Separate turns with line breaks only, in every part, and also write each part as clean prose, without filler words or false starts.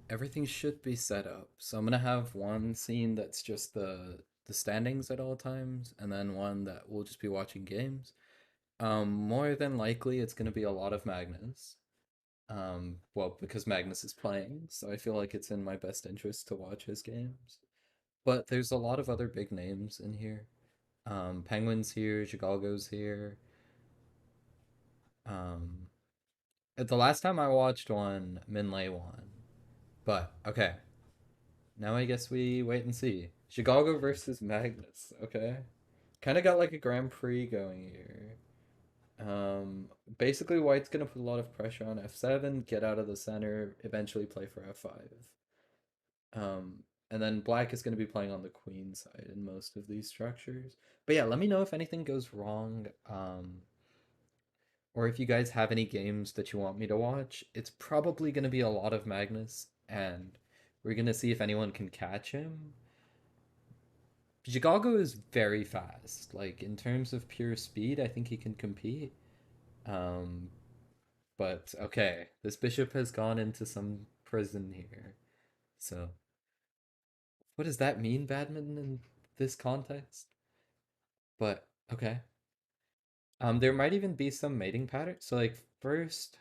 Everything should be set up. So I'm gonna have one scene that's just the standings at all times, and then one that we'll just be watching games. More than likely it's gonna be a lot of Magnus. Well, because Magnus is playing, so I feel like it's in my best interest to watch his games. But there's a lot of other big names in here. Penguin's here, Jigalgo's here. Um, at the last time I watched one, Minlay won. But okay, now I guess we wait and see. Chicago versus Magnus. Okay, kind of got like a Grand Prix going here. Um, Basically, White's gonna put a lot of pressure on f7, get out of the center, eventually play for f5. And then Black is gonna be playing on the queen side in most of these structures. But yeah, let me know if anything goes wrong. Or if you guys have any games that you want me to watch. It's probably gonna be a lot of Magnus, and we're gonna see if anyone can catch him. Jigalgo is very fast. Like in terms of pure speed, I think he can compete. Um, but okay, this bishop has gone into some prison here. So what does that mean, badminton, in this context? But okay. There might even be some mating pattern. So like first,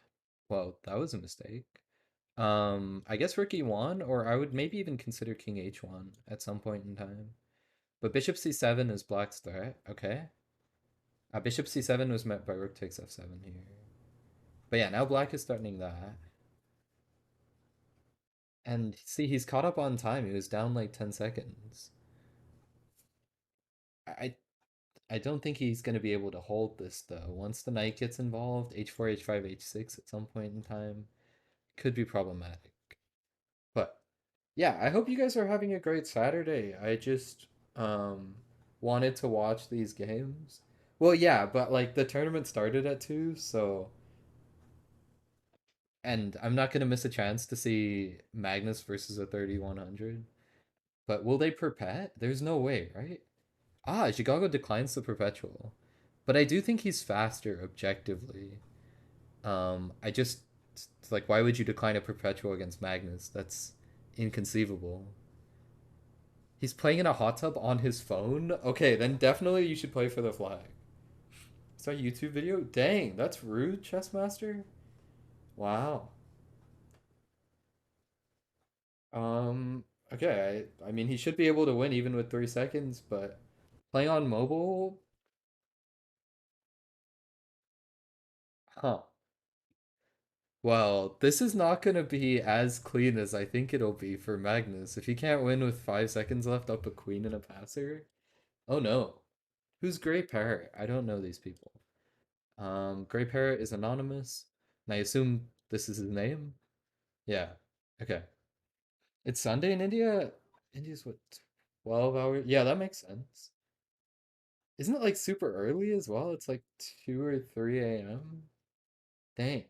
well, that was a mistake. I guess rook e1, or I would maybe even consider king h1 at some point in time. But bishop c7 is black's threat. Okay. Bishop c7 was met by rook takes f7 here. But yeah, now black is threatening that. And see, he's caught up on time. He was down like 10 seconds. I I don't think he's going to be able to hold this though. Once the knight gets involved, h4, h5, h6 at some point in time could be problematic. But yeah, I hope you guys are having a great Saturday. I just um wanted to watch these games. Well, yeah, but like the tournament started at 2, so and I'm not gonna miss a chance to see Magnus versus a 3100. But will they perpet? There's no way, right? Chicago declines the perpetual. But I do think he's faster objectively. I just like why would you decline a perpetual against Magnus? That's inconceivable. He's playing in a hot tub on his phone? Okay, then definitely you should play for the flag. Is that a YouTube video? Dang, that's rude, Chessmaster. Wow. Um, okay, I mean, he should be able to win even with 3 seconds, but playing on mobile? Huh. Well, this is not going to be as clean as I think it'll be for Magnus. If he can't win with 5 seconds left up a queen and a passer, oh no. Who's Gray Parrot? I don't know these people. Gray Parrot is anonymous, and I assume this is his name? Yeah. Okay. It's Sunday in India? India's what, 12 hours? Yeah, that makes sense. Isn't it like super early as well? It's like 2 or 3 a.m.? Dang.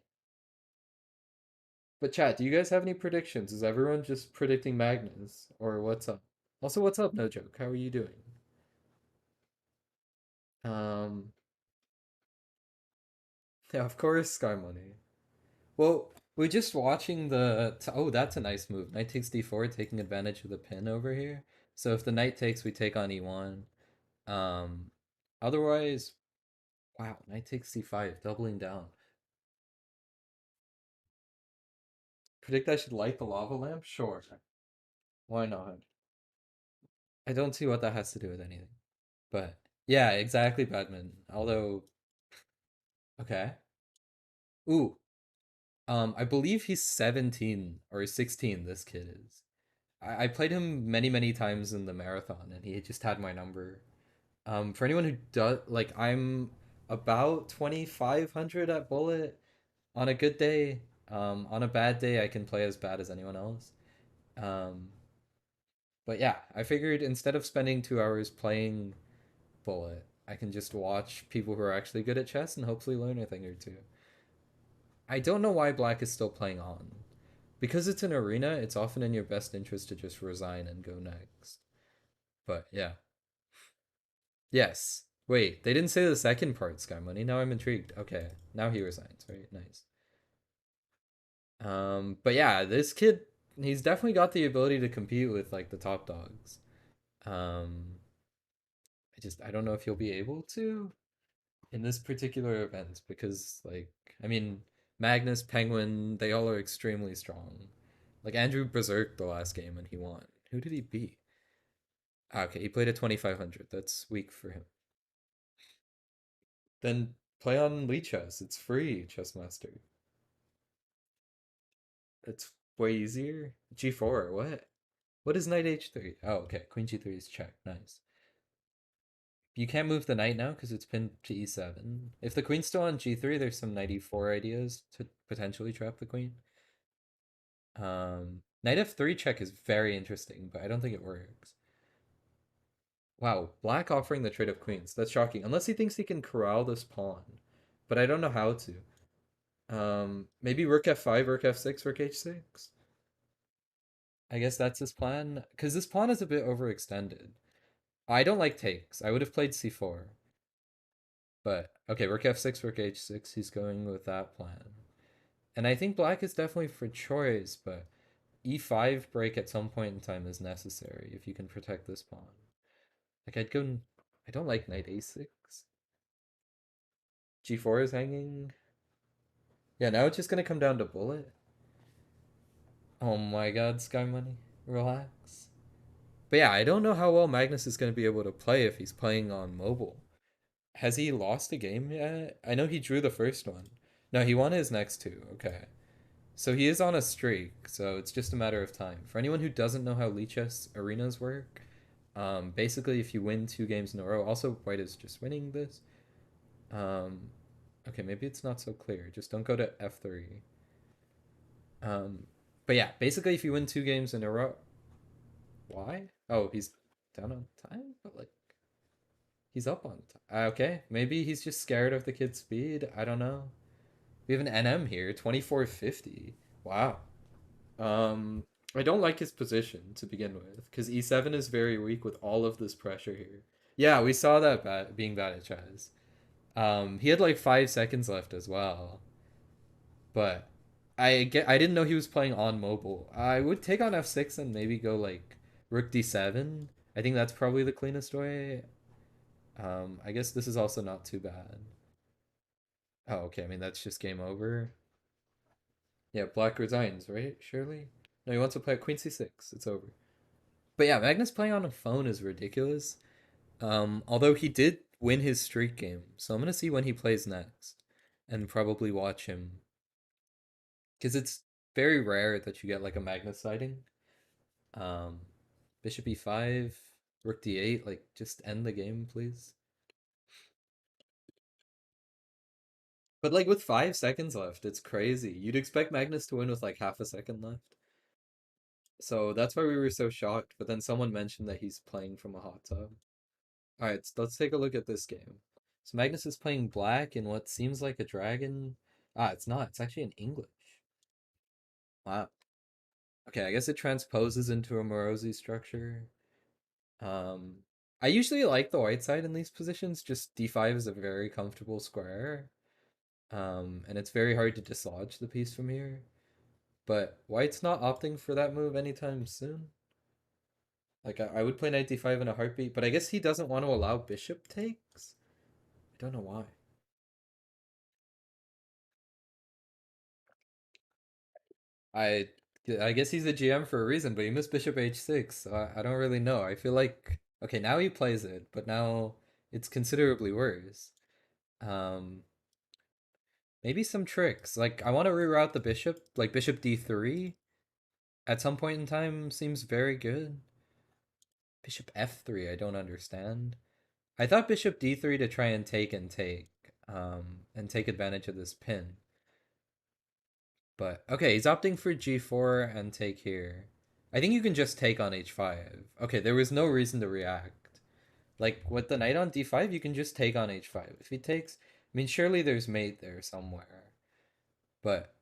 But chat, do you guys have any predictions? Is everyone just predicting Magnus? Or what's up? Also, what's up, no joke? How are you doing? Um, yeah, of course, Sky Money. Well, we're just watching oh, that's a nice move. Knight takes d4, taking advantage of the pin over here. So if the knight takes, we take on e1. Um, Otherwise, wow, knight takes c5, doubling down. Predict I should light the lava lamp? Sure. Why not? I don't see what that has to do with anything. But yeah, exactly, Badman. Although, okay. Ooh, I believe he's 17 or 16, this kid is. I played him many, many times in the marathon, and he just had my number. For anyone who does, like, I'm about 2,500 at Bullet on a good day. On a bad day, I can play as bad as anyone else. Um, but yeah, I figured instead of spending 2 hours playing Bullet, I can just watch people who are actually good at chess and hopefully learn a thing or two. I don't know why Black is still playing on. Because it's an arena, it's often in your best interest to just resign and go next. But yeah. Yes. Wait, they didn't say the second part, Sky Money. Now I'm intrigued. Okay, now he resigns, right? Nice. But yeah, this kid, he's definitely got the ability to compete with like the top dogs. Um, I don't know if he'll be able to in this particular event because like I mean Magnus, Penguin, they all are extremely strong. Like Andrew berserk the last game and he won. Who did he beat? Okay, he played at 2500. That's weak for him. Then play on Lichess. It's free, Chessmaster. It's way easier. G4, what? What is knight h3? Oh, okay. Queen g3 is check. Nice. You can't move the knight now because it's pinned to e7. If the queen's still on g3, there's some knight e4 ideas to potentially trap the queen. Knight f3 check is very interesting, but I don't think it works. Wow, black offering the trade of queens. That's shocking. Unless he thinks he can corral this pawn. But I don't know how to. Maybe rook f5, rook f6, rook h6. I guess that's his plan. Because this pawn is a bit overextended. I don't like takes. I would have played c4. But, okay, rook f6, rook h6. He's going with that plan. And I think black is definitely for choice, but e5 break at some point in time is necessary if you can protect this pawn. Like, I'd go... I don't like knight a6. g4 is hanging. Yeah, now it's just gonna come down to bullet. Oh my god, Sky Money. Relax. But yeah, I don't know how well Magnus is gonna be able to play if he's playing on mobile. Has he lost a game yet? I know he drew the first one. No, he won his next two. Okay. So he is on a streak, so it's just a matter of time. For anyone who doesn't know how Lichess arenas work, basically if you win 2 games in a row, also White is just winning this. Um, okay, maybe it's not so clear. Just don't go to f3. Um, but yeah, basically if you win 2 games in a row, why? Oh, he's down on time, but like he's up on time. Okay, maybe he's just scared of the kid's speed. I don't know. We have an NM here, 2450. Wow. Um, I don't like his position to begin with because e7 is very weak with all of this pressure here. Yeah, we saw that being bad at chess. He had like 5 seconds left as well, but I didn't know he was playing on mobile. I would take on f6 and maybe go like rook d7. I think that's probably the cleanest way. I guess this is also not too bad. Oh, okay. I mean that's just game over. Yeah, black resigns, right? Surely. No, he wants to play queen c6. It's over. But yeah, Magnus playing on a phone is ridiculous. Although he did win his streak game, so I'm gonna see when he plays next, and probably watch him because it's very rare that you get like a Magnus sighting. Um, Bishop e5, Rook d8, like just end the game, please. But like with 5 seconds left, it's crazy. You'd expect Magnus to win with like half a second left. So that's why we were so shocked. But then someone mentioned that he's playing from a hot tub. All right, so let's take a look at this game. So Magnus is playing black in what seems like a dragon. Ah, it's not. It's actually in English. Wow. Okay, I guess it transposes into a Morosi structure. Um, I usually like the white side in these positions. Just d5 is a very comfortable square. And it's very hard to dislodge the piece from here. But white's not opting for that move anytime soon. Like I would play knight d5 in a heartbeat, but I guess he doesn't want to allow bishop takes. I don't know why. I I guess he's a GM for a reason, but he missed bishop h6, so I don't really know. I feel like okay, now he plays it, but now it's considerably worse. Um, Maybe some tricks. Like I want to reroute the bishop, like bishop d3 at some point in time seems very good. Bishop f3, I don't understand. I thought bishop d3 to try and take advantage of this pin. But okay, he's opting for g4 and take here. I think you can just take on h5. Okay, there was no reason to react. Like with the knight on d5, you can just take on h5. If he takes, I mean, surely there's mate there somewhere. But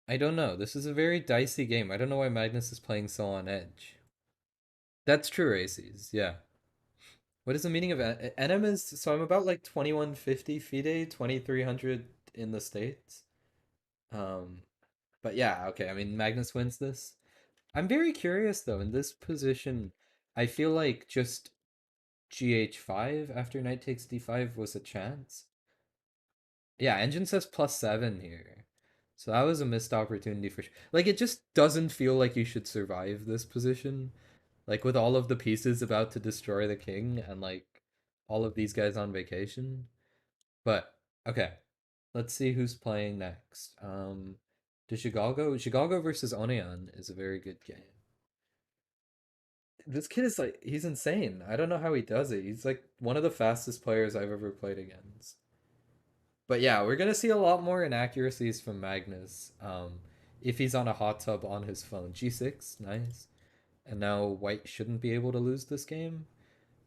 I don't know. This is a very dicey game. I don't know why Magnus is playing so on edge. That's true, Aces. Yeah. What is the meaning of NM is so I'm about like 2150 FIDE, 2300 in the States. Um But yeah, okay. I mean, Magnus wins this. I'm very curious though. In this position, I feel like just GH5 after knight takes D5 was a chance. Yeah, engine says +7 here. So that was a missed opportunity for sure. Like, it just doesn't feel like you should survive this position. Like, with all of the pieces about to destroy the king and, like, all of these guys on vacation. But, okay. Let's see who's playing next. Does Shigalgo? Shigalgo versus Oneon is a very good game. This kid is like, he's insane. I don't know how he does it. He's like one of the fastest players I've ever played against. But yeah, we're gonna see a lot more inaccuracies from Magnus. If he's on a hot tub on his phone. G6, nice. And now White shouldn't be able to lose this game.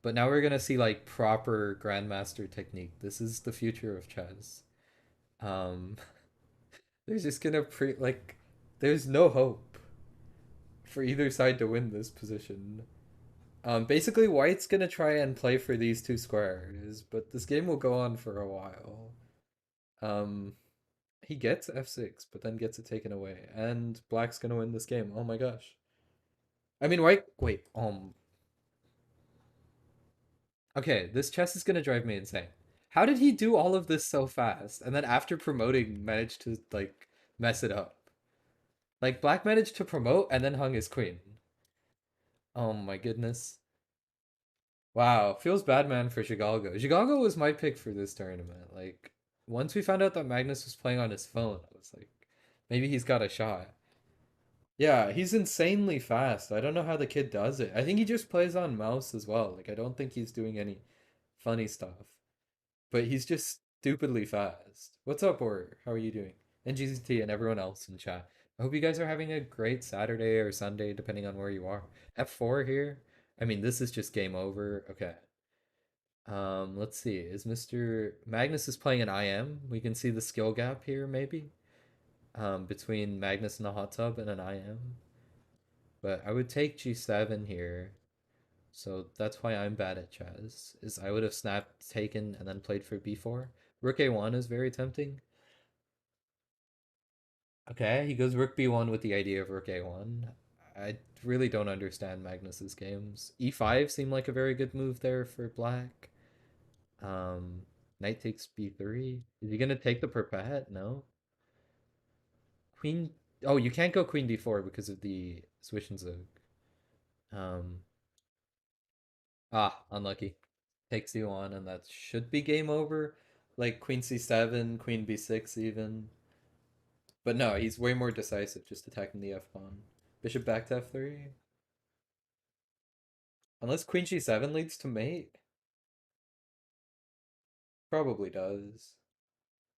But now we're gonna see like proper grandmaster technique. This is the future of chess. Um, there's just gonna like, there's no hope for either side to win this position. Basically, White's gonna try and play for these two squares, but this game will go on for a while. Um, he gets f6, but then gets it taken away, and Black's gonna win this game. Oh my gosh! I mean, White. Wait. Okay, this chess is gonna drive me insane. How did he do all of this so fast, and then after promoting, managed to like mess it up? Like Black managed to promote and then hung his queen. Oh my goodness. Wow, feels bad, man, for Chicago. Chicago was my pick for this tournament. Like, once we found out that Magnus was playing on his phone, I was like, maybe he's got a shot. Yeah, he's insanely fast. I don't know how the kid does it. I think he just plays on mouse as well. Like, I don't think he's doing any funny stuff, but he's just stupidly fast. What's up, or how are you doing? And GCT and everyone else in chat. I hope you guys are having a great Saturday or Sunday, depending on where you are. F4 here. I mean, this is just game over. Okay. Let's see. Is Mr. Magnus is playing an IM? We can see the skill gap here, maybe, between Magnus in a hot tub and an IM. But I would take G7 here. So that's why I'm bad at chess. Is I would have snapped, taken, and then played for B4. Rook A1 is very tempting. Okay, he goes Rook B1 with the idea of Rook A1. I really don't understand Magnus's games. E5 seemed like a very good move there for Black. Um, Knight takes b3. Is he gonna take the perpet? No. Queen. Oh, you can't go Queen d4 because of the Swish and Zug. Um. Unlucky. Takes you on, and that should be game over. Like Queen c7, Queen b6 even. But no, he's way more decisive, just attacking the f pawn. Bishop back to f3. Unless Queen g7 leads to mate. Probably does.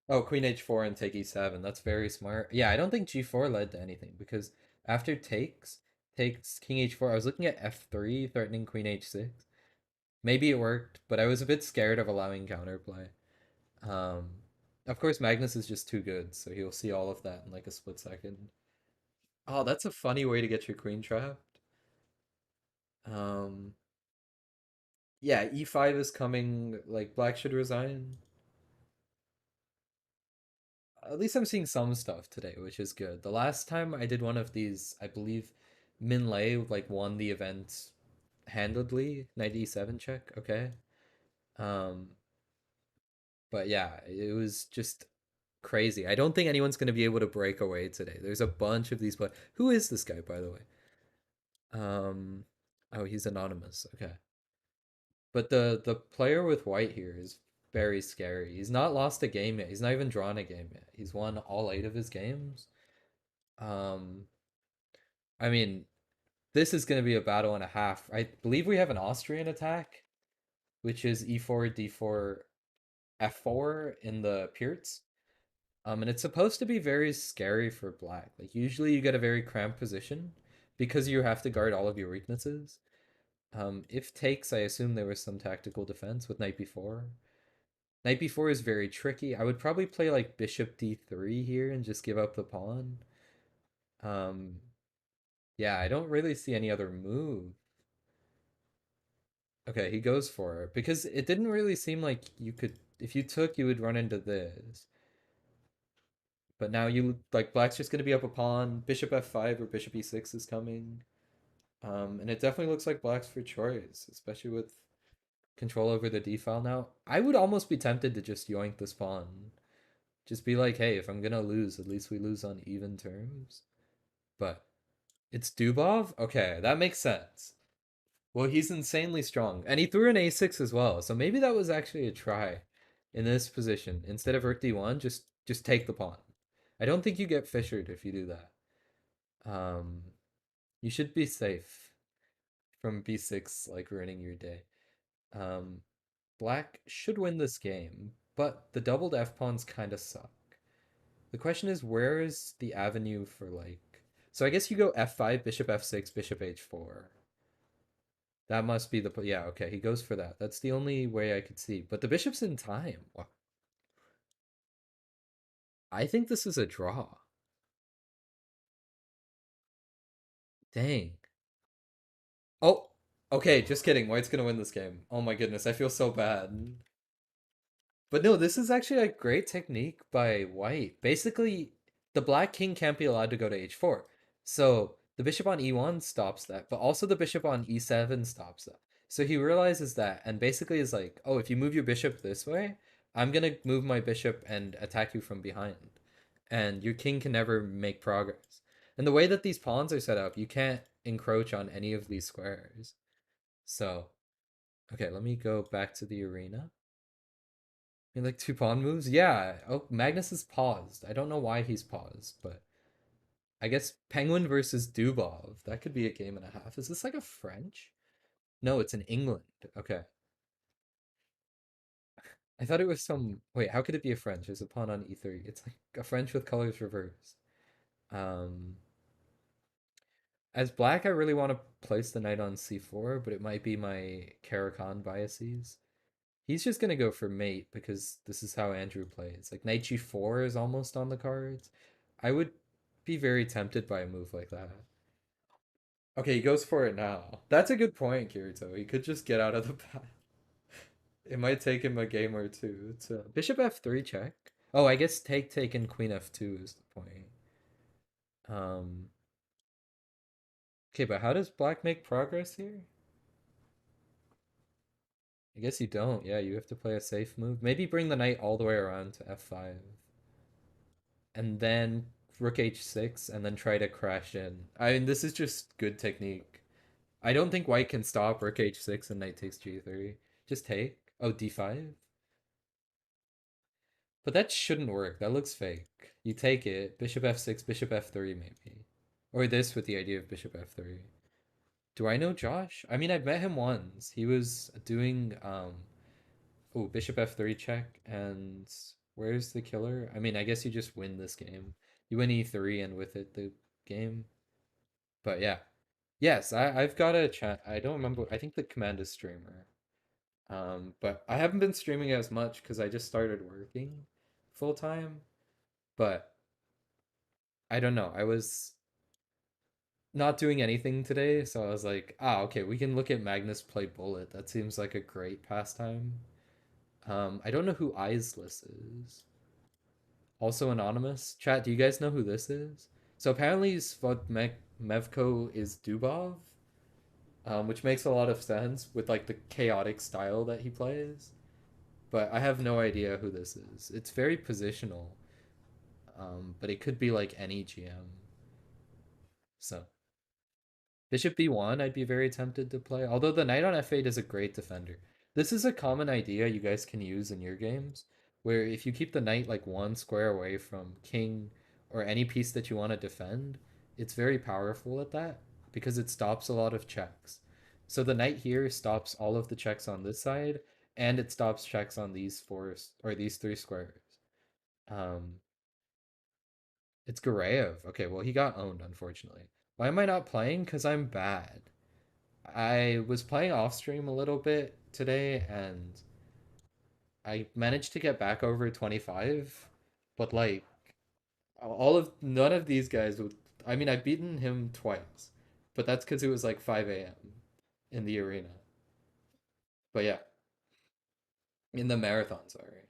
Oh, Queen h4 and take e7. That's very smart. Yeah, I don't think g4 led to anything because after takes king h4. I was looking at f3, threatening queen h6. Maybe it worked, but I was a bit scared of allowing counterplay. Um, of course, Magnus is just too good, so he'll see all of that in like a split second. Oh, that's a funny way to get your queen trapped. Um, yeah, e5 is coming. Like Black should resign. At least I'm seeing some stuff today, which is good. The last time I did one of these, I believe Min Lei like won the event handedly, knight e7 check, okay? Um, but yeah, it was just crazy. I don't think anyone's going to be able to break away today. There's a bunch of these, but who is this guy, by the way? Um, oh, he's anonymous. Okay. But the player with white here is very scary. He's not lost a game yet. He's not even drawn a game yet. He's won all 8 of his games. Um, I mean, this is going to be a battle and a half. I believe we have an Austrian attack, which is e4, d4, f4 in the Pirts. And it's supposed to be very scary for black. Like usually you get a very cramped position because you have to guard all of your weaknesses. If takes, I assume there was some tactical defense with knight b4. Knight b4 is very tricky. I would probably play like bishop d3 here and just give up the pawn. Um, yeah, I don't really see any other move. Okay, he goes for it because it didn't really seem like you could, if you took, you would run into this. But now you like black's just gonna be up a pawn. Bishop f5 or bishop e6 is coming. And it definitely looks like black's for choice, especially with control over the d file now. I would almost be tempted to just yoink this pawn. Just be like, hey, if I'm gonna lose, at least we lose on even terms. But it's Dubov? Okay, that makes sense. Well, he's insanely strong. And he threw an a6 as well. So maybe that was actually a try in this position. Instead of rook d1, just take the pawn. I don't think you get fissured if you do that. Um, you should be safe from b6 like ruining your day. Um, Black should win this game, but the doubled f pawns kind of suck. The question is, where is the avenue for like? So I guess you go f5, bishop f6, bishop h4. That must be the yeah. Okay, he goes for that. That's the only way I could see. But the bishop's in time. Wow. I think this is a draw. Dang. Oh, okay. Just kidding. White's gonna win this game. Oh my goodness, I feel so bad. But no, this is actually a great technique by White. Basically, the black king can't be allowed to go to h4. So the bishop on e1 stops that, but also the bishop on e7 stops that. So he realizes that and basically is like, oh, if you move your bishop this way, I'm going to move my bishop and attack you from behind. And your king can never make progress. And the way that these pawns are set up, you can't encroach on any of these squares. So, okay, let me go back to the arena. Like two pawn moves? Yeah. Oh, Magnus is paused. I don't know why he's paused, but I guess Penguin versus Dubov. That could be a game and a half. Is this like a French? No, it's in England. Okay. I thought it was some. Wait, how could it be a French? There's a pawn on e3. It's like a French with colors reversed. Um, as black, I really want to place the knight on c4, but it might be my Caracan biases. He's just gonna go for mate because this is how Andrew plays. Like knight g4 is almost on the cards. I would be very tempted by a move like that. Okay, he goes for it now. That's a good point, Kirito. He could just get out of the path. It might take him a game or two. To bishop f3 check. Oh, I guess take and queen f2 is the point. Um. Okay, but how does black make progress here? I guess you don't. Yeah, you have to play a safe move. Maybe bring the knight all the way around to f5. And then rook h6 and then try to crash in. I mean, this is just good technique. I don't think white can stop rook h6 and knight takes g3. Just take. Oh, d5. But that shouldn't work. That looks fake. You take it. Bishop f6, bishop f3 maybe. Or this with the idea of bishop f3. Do I know Josh? I mean, I've met him once. He was doing oh, bishop f3 check and where's the killer? I mean, I guess you just win this game. You win e3 and with it the game. But yeah. Yes, I've got a chat. I don't remember. I think the command is streamer. But I haven't been streaming as much because I just started working full time. But I don't know. I was not doing anything today, so I was like, ah, okay, we can look at Magnus play Bullet. That seems like a great pastime. I don't know who Isless is. Also anonymous. Chat, do you guys know who this is? So apparently Mevko is Dubov, which makes a lot of sense with like the chaotic style that he plays. But I have no idea who this is. It's very positional, but it could be like any GM. So bishop b1, I'd be very tempted to play. Although the knight on f8 is a great defender. This is a common idea you guys can use in your games, where if you keep the knight like one square away from king or any piece that you want to defend, it's very powerful at that because it stops a lot of checks. So the knight here stops all of the checks on this side, and it stops checks on these four or these three squares. Um, it's Garayev. Okay, well he got owned unfortunately. Why am I not playing? Because I'm bad. I was playing off stream a little bit today and I managed to get back over 25, but like all of none of these guys would I mean I've beaten him twice, but that's because it was like 5 a.m. in the arena. But yeah, in the marathon, sorry.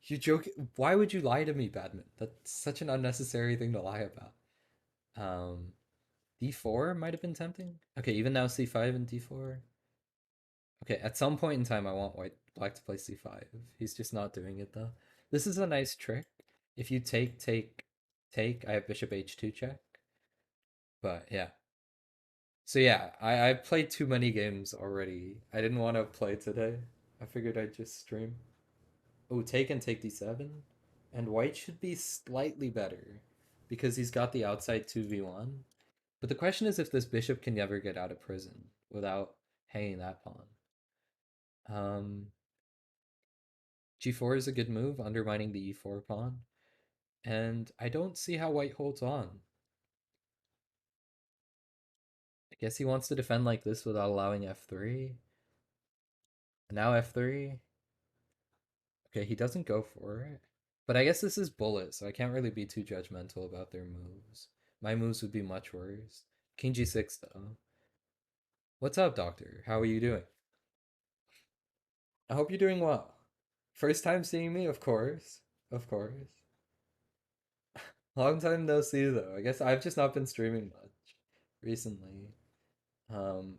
You joke. Why would you lie to me, Badman? That's such an unnecessary thing to lie about. D4 might have been tempting. Okay, even now C5 and D4. Okay, at some point in time, I want black to play C5. He's just not doing it though. This is a nice trick. If you take, I have bishop H2 check. But yeah. So yeah, I've played too many games already. I didn't want to play today. I figured I'd just stream. Oh, take and take D7. And white should be slightly better because he's got the outside 2v1. But the question is if this bishop can ever get out of prison without hanging that pawn. G4 is a good move, undermining the E4 pawn. And I don't see how white holds on. I guess he wants to defend like this without allowing F3. Now F3. Okay, he doesn't go for it. But I guess this is bullet, so I can't really be too judgmental about their moves. My moves would be much worse. King G6 though. What's up, doctor? How are you doing? I hope you're doing well. First time seeing me, of course. Of course. Long time no see though. I guess I've just not been streaming much recently.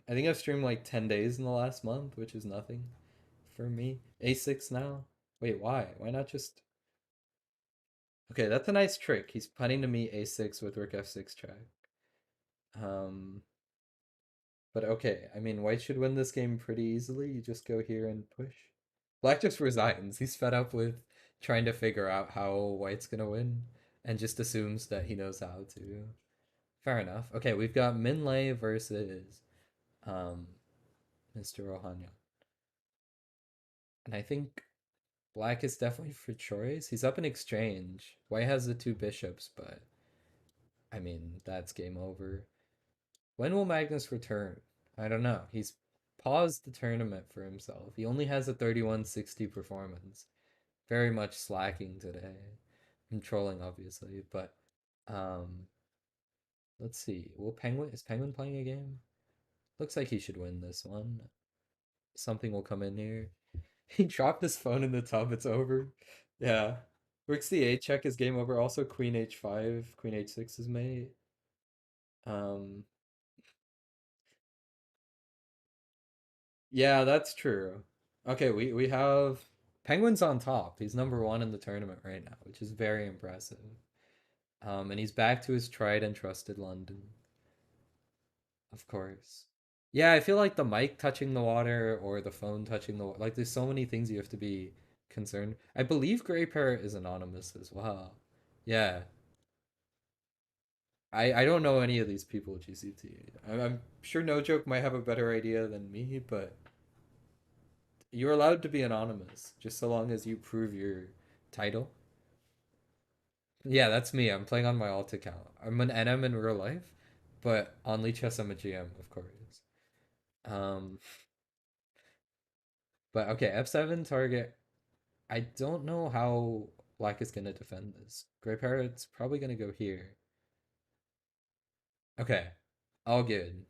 I think I've streamed like 10 days in the last month, which is nothing for me. A6 now. Wait, why? Why not just Okay, that's a nice trick. He's punning to me A6 with rook F6 check. Um but okay, I mean white should win this game pretty easily. You just go here and push. Black just resigns. He's fed up with trying to figure out how white's gonna win and just assumes that he knows how to. Fair enough. Okay, we've got Minlay versus um Mr. Rohanya. And I think black is definitely for choice. He's up in exchange. White has the two bishops, but I mean, that's game over. When will Magnus return? I don't know. He's paused the tournament for himself. He only has a 3160 performance. Very much slacking today. I'm trolling obviously, but um let's see. Will Penguin is Penguin playing a game? Looks like he should win this one. Something will come in here. He dropped his phone in the tub, it's over. Yeah. Rook C8 check is game over. Also Queen H5, Queen H6 is mate. Um yeah, that's true. Okay, we have Penguin's on top. He's number one in the tournament right now, which is very impressive. And he's back to his tried and trusted London, of course. Yeah, I feel like the mic touching the water or the phone touching the water, like there's so many things you have to be concerned. I believe Grey Parrot is anonymous as well. Yeah, I don't know any of these people, GCT. I'm sure No Joke might have a better idea than me, but you're allowed to be anonymous just so long as you prove your title. Yeah, that's me. I'm playing on my alt account. I'm an NM in real life, but on Lichess I'm a GM, of course. Um, but okay, F7 target. I don't know how black is gonna defend this. Gray Parrot's probably gonna go here. Okay, all good.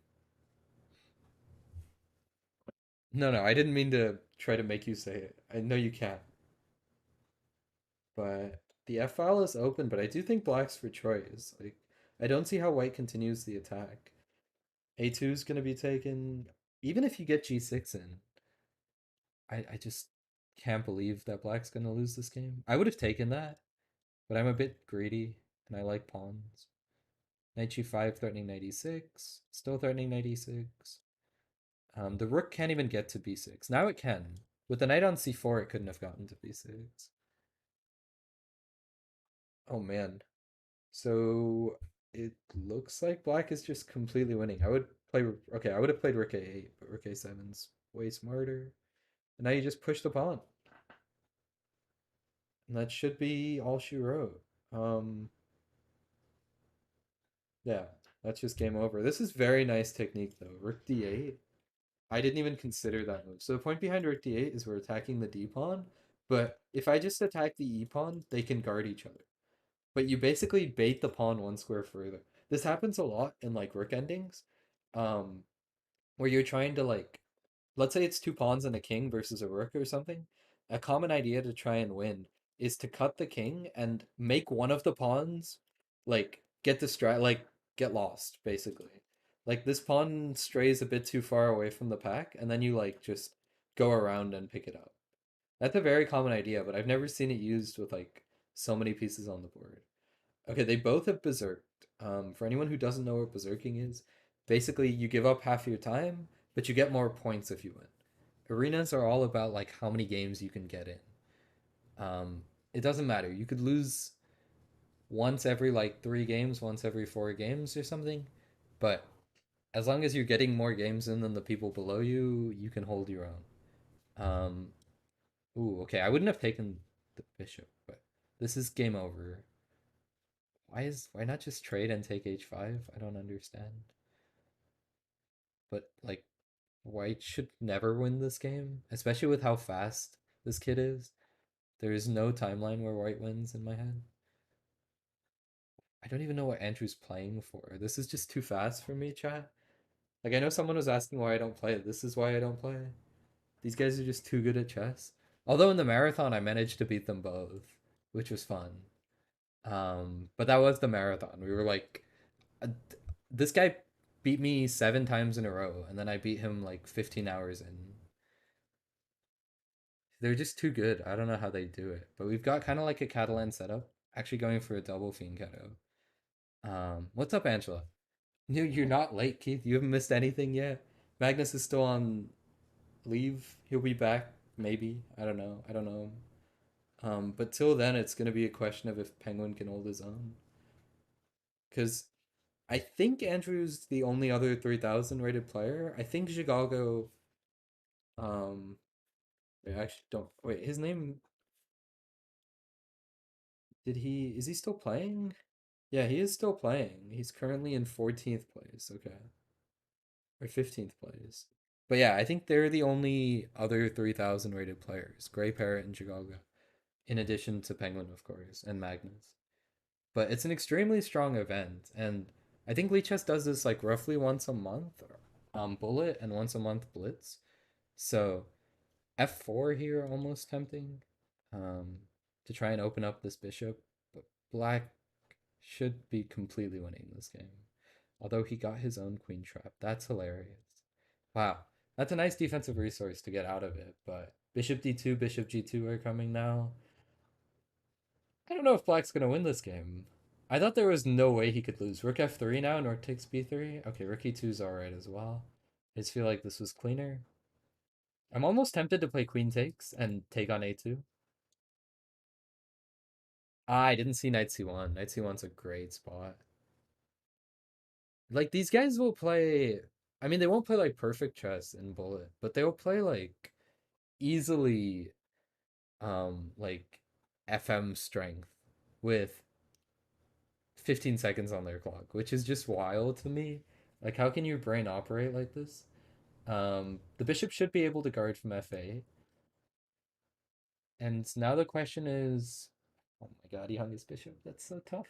No, no, I didn't mean to try to make you say it. I know you can't. But the F file is open, but I do think black's for choice. Like, I don't see how white continues the attack. A2 is gonna be taken. Even if you get G6 in, I just can't believe that black's gonna lose this game. I would have taken that, but I'm a bit greedy and I like pawns. Knight G5 threatening knight E6, still threatening knight E6. The rook can't even get to B6. Now it can. With the knight on C4, it couldn't have gotten to B6. Oh man. So it looks like black is just completely winning. I would play, okay, I would have played rook A8, but rook A7's way smarter. And now you just push the pawn. And that should be all she wrote. Um, yeah, that's just game over. This is very nice technique though. Rook D8. I didn't even consider that move. So the point behind rook d8 is we're attacking the d pawn, but if I just attack the e pawn, they can guard each other. But you basically bait the pawn one square further. This happens a lot in like rook endings, um, where you're trying to like, let's say it's two pawns and a king versus a rook or something. A common idea to try and win is to cut the king and make one of the pawns like get distracted, like get lost, basically. Like this pawn strays a bit too far away from the pack, and then you like just go around and pick it up. That's a very common idea, but I've never seen it used with like so many pieces on the board. Okay, they both have berserked. For anyone who doesn't know what berserking is, basically you give up half your time, but you get more points if you win. Arenas are all about like how many games you can get in. It doesn't matter. You could lose once every like 3 games, once every 4 games or something, but as long as you're getting more games in than the people below you, you can hold your own. Ooh, okay. I wouldn't have taken the bishop, but this is game over. Why not just trade and take h5? I don't understand. But like White should never win this game, especially with how fast this kid is. There is no timeline where White wins in my head. I don't even know what Andrew's playing for. This is just too fast for me, chat. Like I know someone was asking why I don't play. This is why I don't play. These guys are just too good at chess. Although in the marathon I managed to beat them both, which was fun. But that was the marathon. We were like, uh, this guy beat me 7 times in a row, and then I beat him like 15 hours in. They're just too good. I don't know how they do it, but we've got kind of like a Catalan setup. Actually, going for a double fiend Cato. What's up, Angela? You're not late, Keith. You haven't missed anything yet. Magnus is still on leave. He'll be back, maybe. I don't know. I don't know. But till then, it's gonna be a question of if Penguin can hold his own. Because I think Andrew's the only other 3,000 rated player. I think Zhigalgo. Um, I actually don't. Wait, his name. Did he? Is he still playing? Yeah, he is still playing. He's currently in 14th place. Okay, or 15th place. But yeah, I think they're the only other 3,000 rated players. Grey Parrot and Chicago, in addition to Penguin, of course, and Magnus. But it's an extremely strong event, and I think Lichess does this like roughly once a month, Bullet, and once a month Blitz. So f4 here almost tempting, um, to try and open up this bishop, but Black should be completely winning this game. Although he got his own queen trap. That's hilarious. Wow. That's a nice defensive resource to get out of it, but bishop d2, bishop g2 are coming now. I don't know if Black's going to win this game. I thought there was no way he could lose. Rook f3 now, North takes b3. Okay, rook e2 is alright as well. I just feel like this was cleaner. I'm almost tempted to play queen takes and take on a2. Ah, I didn't see knight c1. Knight c1's a great spot. Like these guys will play. I mean, they won't play like perfect chess in Bullet, but they'll play like easily, like FM strength with 15 seconds on their clock, which is just wild to me. Like, how can your brain operate like this? The bishop should be able to guard from f8, and now the question is, oh my god, he hung his bishop. That's so tough.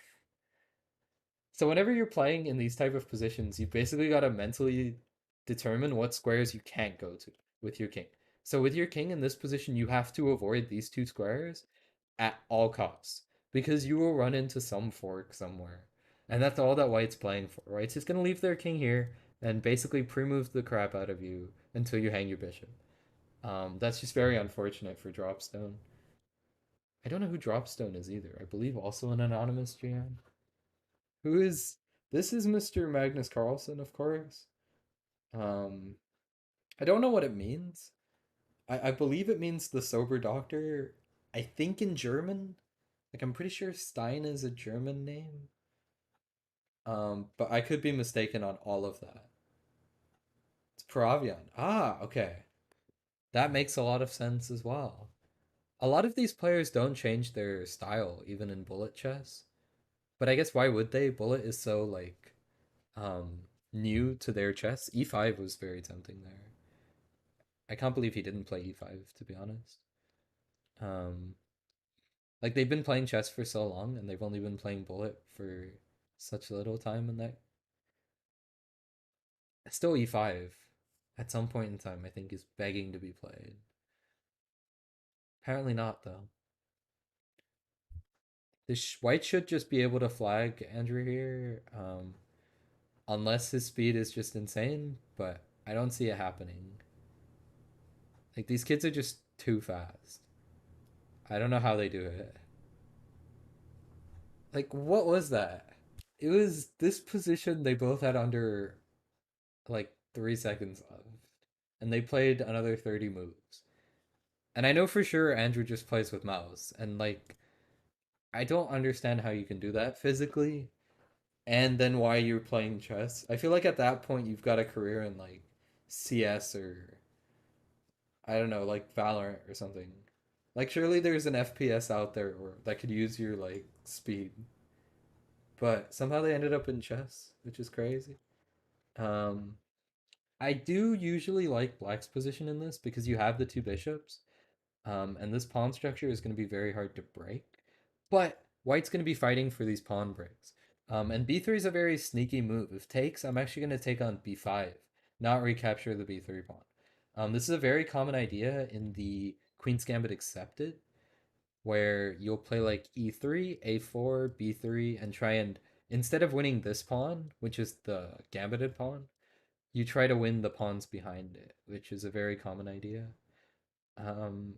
So whenever you're playing in these type of positions, you basically got to mentally determine what squares you can't go to with your king. So with your king in this position, you have to avoid these 2 squares at all costs because you will run into some fork somewhere. And that's all that White's playing for. White's just going to leave their king here and basically pre-move the crap out of you until you hang your bishop. That's just very unfortunate for Dropstone. I don't know who Dropstone is either. I believe also an anonymous GM. Who is this? Is Mr. Magnus Carlsen, of course. Um, I don't know what it means. I believe it means the sober doctor. I think in German. Like I'm pretty sure Stein is a German name. But I could be mistaken on all of that. It's Paravian. Ah, okay. That makes a lot of sense as well. A lot of these players don't change their style even in bullet chess. But I guess why would they? Bullet is so like new to their chess. E5 was very tempting there. I can't believe he didn't play e5 to be honest. Um like they've been playing chess for so long and they've only been playing bullet for such little time and that still e5 at some point in time I think is begging to be played. Apparently not though. White should just be able to flag Andrew here, unless his speed is just insane. But I don't see it happening. Like these kids are just too fast. I don't know how they do it. Like what was that? It was this position they both had under like 3 seconds left, and they played another 30 moves. And I know for sure Andrew just plays with mouse, and like I don't understand how you can do that physically, and then why you're playing chess. I feel like at that point you've got a career in like CS or I don't know, like Valorant or something. Like surely there's an FPS out there that could use your like speed, but somehow they ended up in chess, which is crazy. Um, I do usually like Black's position in this because you have the two bishops, and this pawn structure is going to be very hard to break. But White's going to be fighting for these pawn breaks. And b3 is a very sneaky move. If takes, I'm actually going to take on b5, not recapture the b3 pawn. This is a very common idea in the Queen's Gambit Accepted, where you'll play like e3, a4, b3, and try and, instead of winning this pawn, which is the gambited pawn, you try to win the pawns behind it, which is a very common idea. Um,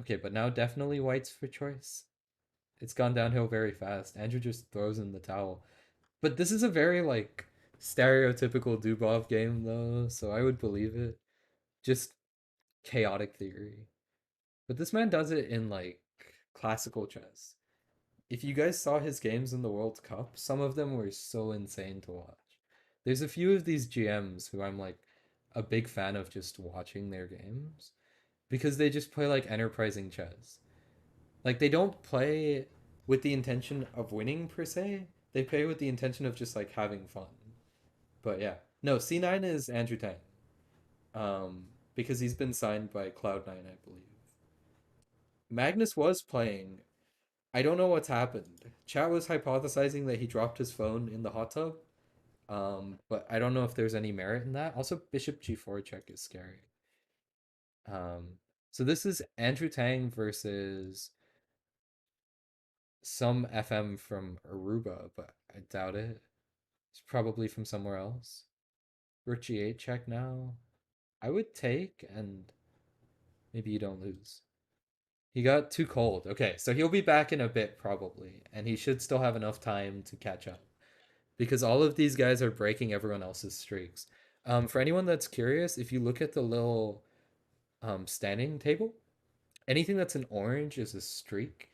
okay, but now definitely White's for choice. It's gone downhill very fast. Andrew just throws in the towel. But this is a very like stereotypical Dubov game though, so I would believe it. Just chaotic theory. But this man does it in like classical chess. If you guys saw his games in the World Cup, some of them were so insane to watch. There's a few of these GMs who I'm like a big fan of just watching their games because they just play like enterprising chess. Like they don't play with the intention of winning per se. They play with the intention of just like having fun. But yeah. No, C9 is Andrew Tang. Because he's been signed by Cloud9, I believe. Magnus was playing. I don't know what's happened. Chat was hypothesizing that he dropped his phone in the hot tub. But I don't know if there's any merit in that. Also, Bishop G4 check is scary. So this is Andrew Tang versus some FM from Aruba, but I doubt it. It's probably from somewhere else. Rook G8 check now. I would take, and maybe you don't lose. He got too cold. Okay, so he'll be back in a bit probably, and he should still have enough time to catch up because all of these guys are breaking everyone else's streaks. For anyone that's curious, if you look at the little standing table, anything that's in orange is a streak,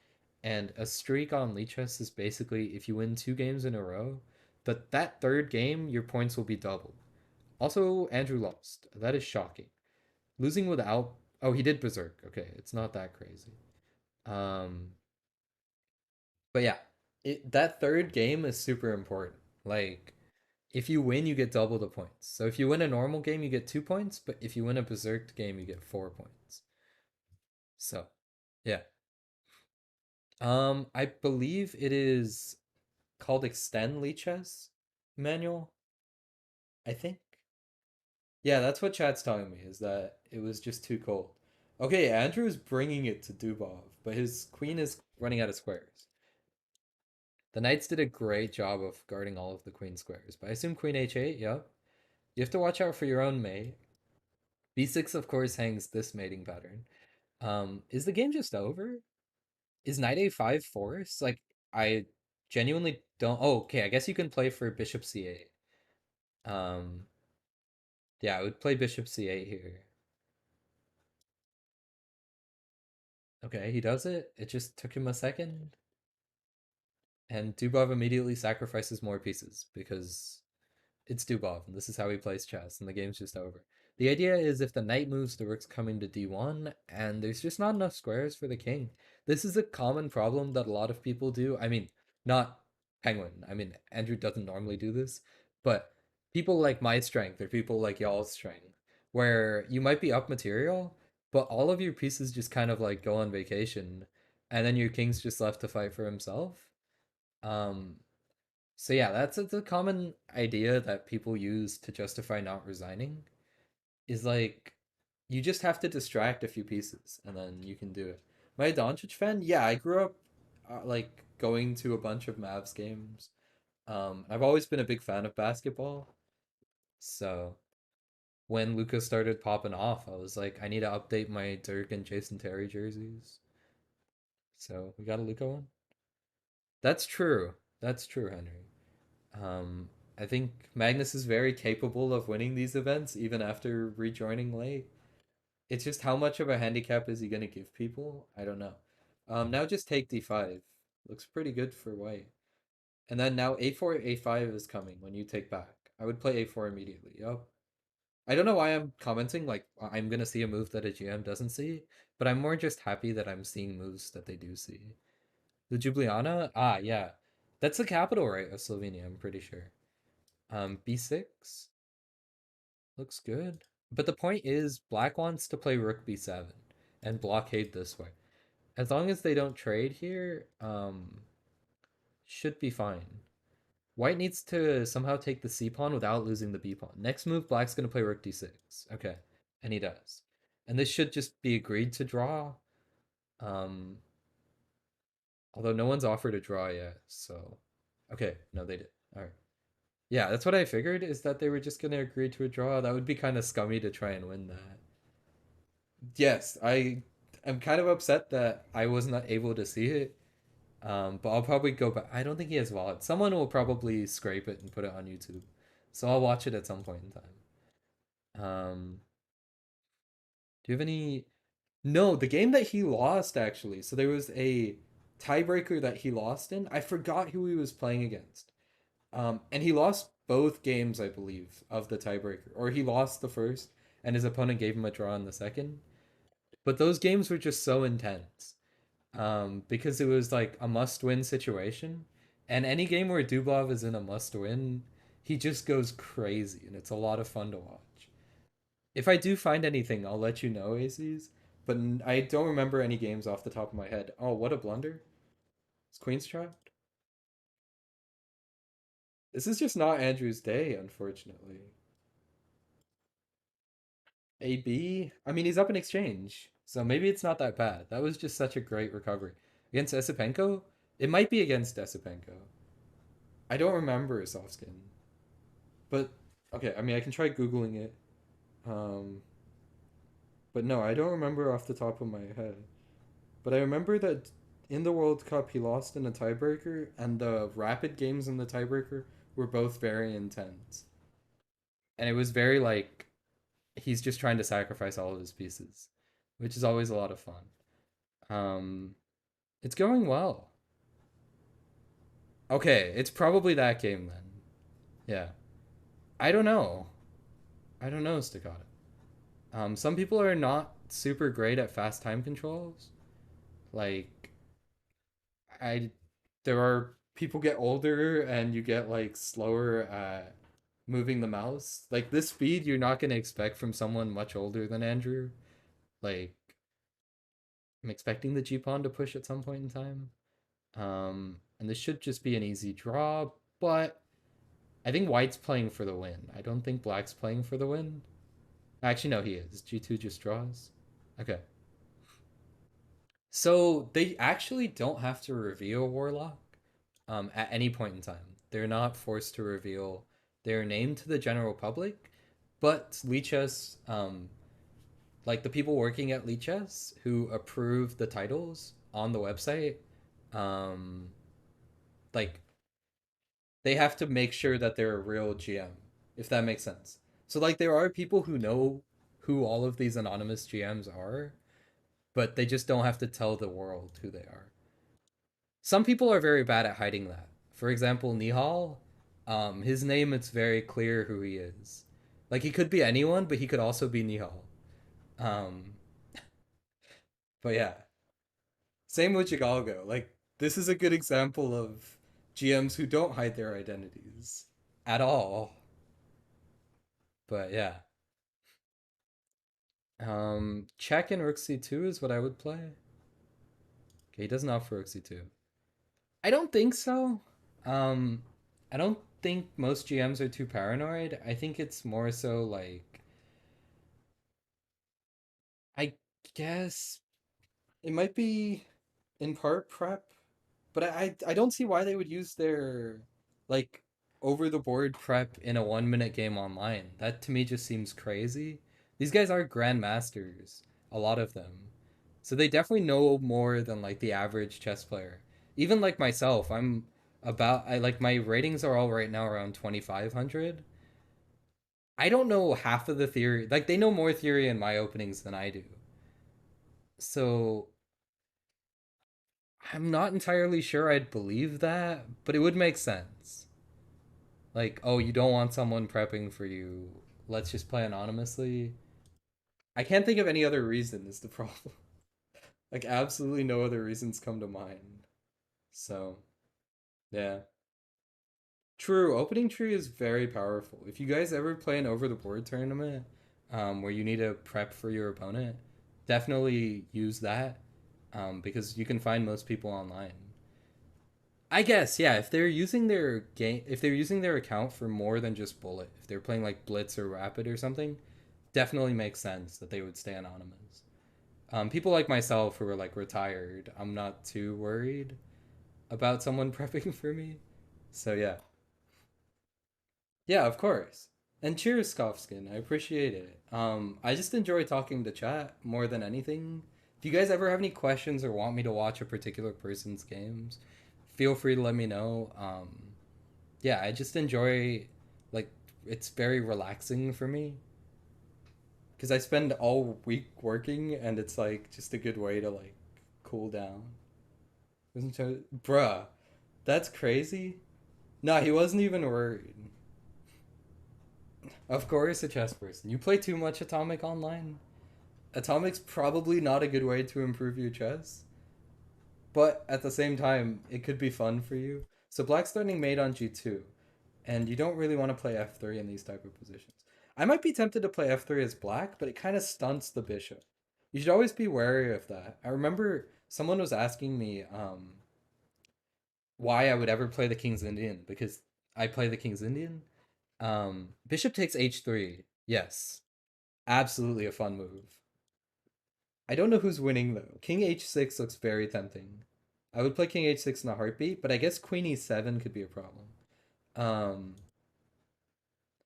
and a streak on Lichess is basically if you win 2 games in a row, that third game your points will be doubled. Also, Andrew lost. That is shocking. Losing without, oh, he did berserk. Okay, it's not that crazy. Um, but yeah, that third game is super important. Like if you win, you get double the points. So if you win a normal game, you get 2 points, but if you win a berserked game, you get 4 points. So yeah. I believe it is called Extend Lichess manual, I think. Yeah, that's what chat's telling me, is that it was just too cold. Okay, Andrew's bringing it to Dubov, but his queen is running out of squares. The knights did a great job of guarding all of the queen squares, but I assume queen h8, yep. You have to watch out for your own mate. b6, of course, hangs this mating pattern. Is the game just over? Is knight a5 forced? Like, I genuinely don't. Oh, okay. I guess you can play for bishop c8. Um, yeah, I would play bishop c8 here. Okay, he does it. It just took him a second. And Dubov immediately sacrifices more pieces because it's Dubov, and this is how he plays chess, and the game's just over. The idea is if the knight moves, the rook's coming to d1, and there's just not enough squares for the king. This is a common problem that a lot of people do. I mean, not Penguin. I mean, Andrew doesn't normally do this, but people like my strength or people like y'all's strength, where you might be up material, but all of your pieces just kind of like go on vacation, and then your king's just left to fight for himself. Um, so yeah, that's a common idea that people use to justify not resigning. Is like you just have to distract a few pieces and then you can do it. My Doncic fan, yeah, I grew up like going to a bunch of Mavs games. I've always been a big fan of basketball, so when Luca started popping off, I was like, I need to update my Dirk and Jason Terry jerseys. So we got a Luca one. That's true. That's true, Henry. Um, I think Magnus is very capable of winning these events even after rejoining late. It's just how much of a handicap is he going to give people? I don't know. Now just take d5. Looks pretty good for white. And then now a4, a5 is coming when you take back. I would play a4 immediately. Yup. I don't know why I'm commenting like I'm going to see a move that a GM doesn't see, but I'm more just happy that I'm seeing moves that they do see. The Ljubljana? Ah, yeah. That's the capital, right, of Slovenia, I'm pretty sure. B6 looks good. But the point is, black wants to play rook b7 and blockade this way. As long as they don't trade here, should be fine. White needs to somehow take the c pawn without losing the b pawn. Next move, black's going to play rook d6. Okay, and he does. And this should just be agreed to draw. Um, although no one's offered a draw yet, so okay, no, they did. All right. Yeah, that's what I figured is that they were just gonna agree to a draw. That would be kind of scummy to try and win that. Yes, I'm kind of upset that I was not able to see it. But I'll probably go back. I don't think he has wallet. Someone will probably scrape it and put it on YouTube. So I'll watch it at some point in time. Do you have any? No, the game that he lost actually. So there was a tiebreaker that he lost in. I forgot who he was playing against. And he lost both games, I believe, of the tiebreaker, or he lost the first, and his opponent gave him a draw in the second. But those games were just so intense, because it was like a must-win situation, and any game where Dublov is in a must-win, he just goes crazy, and it's a lot of fun to watch. If I do find anything, I'll let you know, Aces. But I don't remember any games off the top of my head. Oh, what a blunder! Is Queen's trapped? This is just not Andrew's day, unfortunately. AB, I mean, he's up in exchange, so maybe it's not that bad. That was just such a great recovery. Against Esipenko? It might be against Esipenko. I don't remember a soft skin. But, okay, I mean, I can try Googling it. Um, but no, I don't remember off the top of my head. But I remember that in the World Cup, he lost in a tiebreaker, and the rapid games in the tiebreaker were both very intense. And it was very like he's just trying to sacrifice all of his pieces, which is always a lot of fun. Um, it's going well. Okay, it's probably that game then. Yeah. I don't know. I don't know, Staccato. Some people are not super great at fast time controls. Like, I, there are people get older and you get like slower at moving the mouse. Like this speed, you're not gonna expect from someone much older than Andrew. Like, I'm expecting the G pawn to push at some point in time. And this should just be an easy draw, but I think White's playing for the win. I don't think Black's playing for the win. Actually, no, he is. G2 just draws. Okay. So they actually don't have to reveal Warlock at any point in time. They're not forced to reveal their name to the general public, but Lichess, like the people working at Lichess who approve the titles on the website, um, like they have to make sure that they're a real GM, if that makes sense. So like there are people who know who all of these anonymous GMs are, but they just don't have to tell the world who they are. Some people are very bad at hiding that. For example, Nihal, his name it's very clear who he is. Like he could be anyone, but he could also be Nihal. Um, but yeah, same with Chigalgo. Like this is a good example of GMs who don't hide their identities at all. But yeah, check and Rook C2 is what I would play. Okay, he doesn't offer Rook C2. I don't think so. Um, I don't think most GMs are too paranoid. I think it's more so like I guess it might be in part prep. But I don't see why they would use their like over the board prep in a 1 minute game online. That to me just seems crazy. These guys are grandmasters, a lot of them. So they definitely know more than like the average chess player. Even like myself, I like my ratings are all right now around 2500. I don't know half of the theory. Like they know more theory in my openings than I do. So I'm not entirely sure I'd believe that, but it would make sense. Like, oh, you don't want someone prepping for you. Let's just play anonymously. I can't think of any other reason is the problem. Like absolutely no other reasons come to mind. So, yeah. True, opening tree is very powerful. If you guys ever play an over the board tournament, where you need to prep for your opponent, definitely use that, because you can find most people online. I guess, yeah, if they're using their account for more than just bullet, if they're playing like blitz or rapid or something, definitely makes sense that they would stay anonymous. People like myself who are like retired, I'm not too worried about someone prepping for me. So yeah. Yeah, of course. And cheers, Scoffskin. I appreciate it. I just enjoy talking to chat more than anything. If you guys ever have any questions or want me to watch a particular person's games, feel free to let me know. Yeah, I just enjoy, like, it's very relaxing for me because I spend all week working, and it's like just a good way to like cool down. Bruh, that's crazy. Nah, he wasn't even worried. Of course, a chess person. You play too much Atomic online. Atomic's probably not a good way to improve your chess, but at the same time, it could be fun for you. So Black's threatening mate on g2, and you don't really want to play f3 in these type of positions. I might be tempted to play f3 as Black, but it kind of stunts the bishop. You should always be wary of that. I remember someone was asking me why I would ever play the King's Indian because I play the King's Indian. Bishop takes h3. Yes, absolutely a fun move. I don't know who's winning though. King h6 looks very tempting. I would play king h6 in a heartbeat, but I guess queen e7 could be a problem. Um,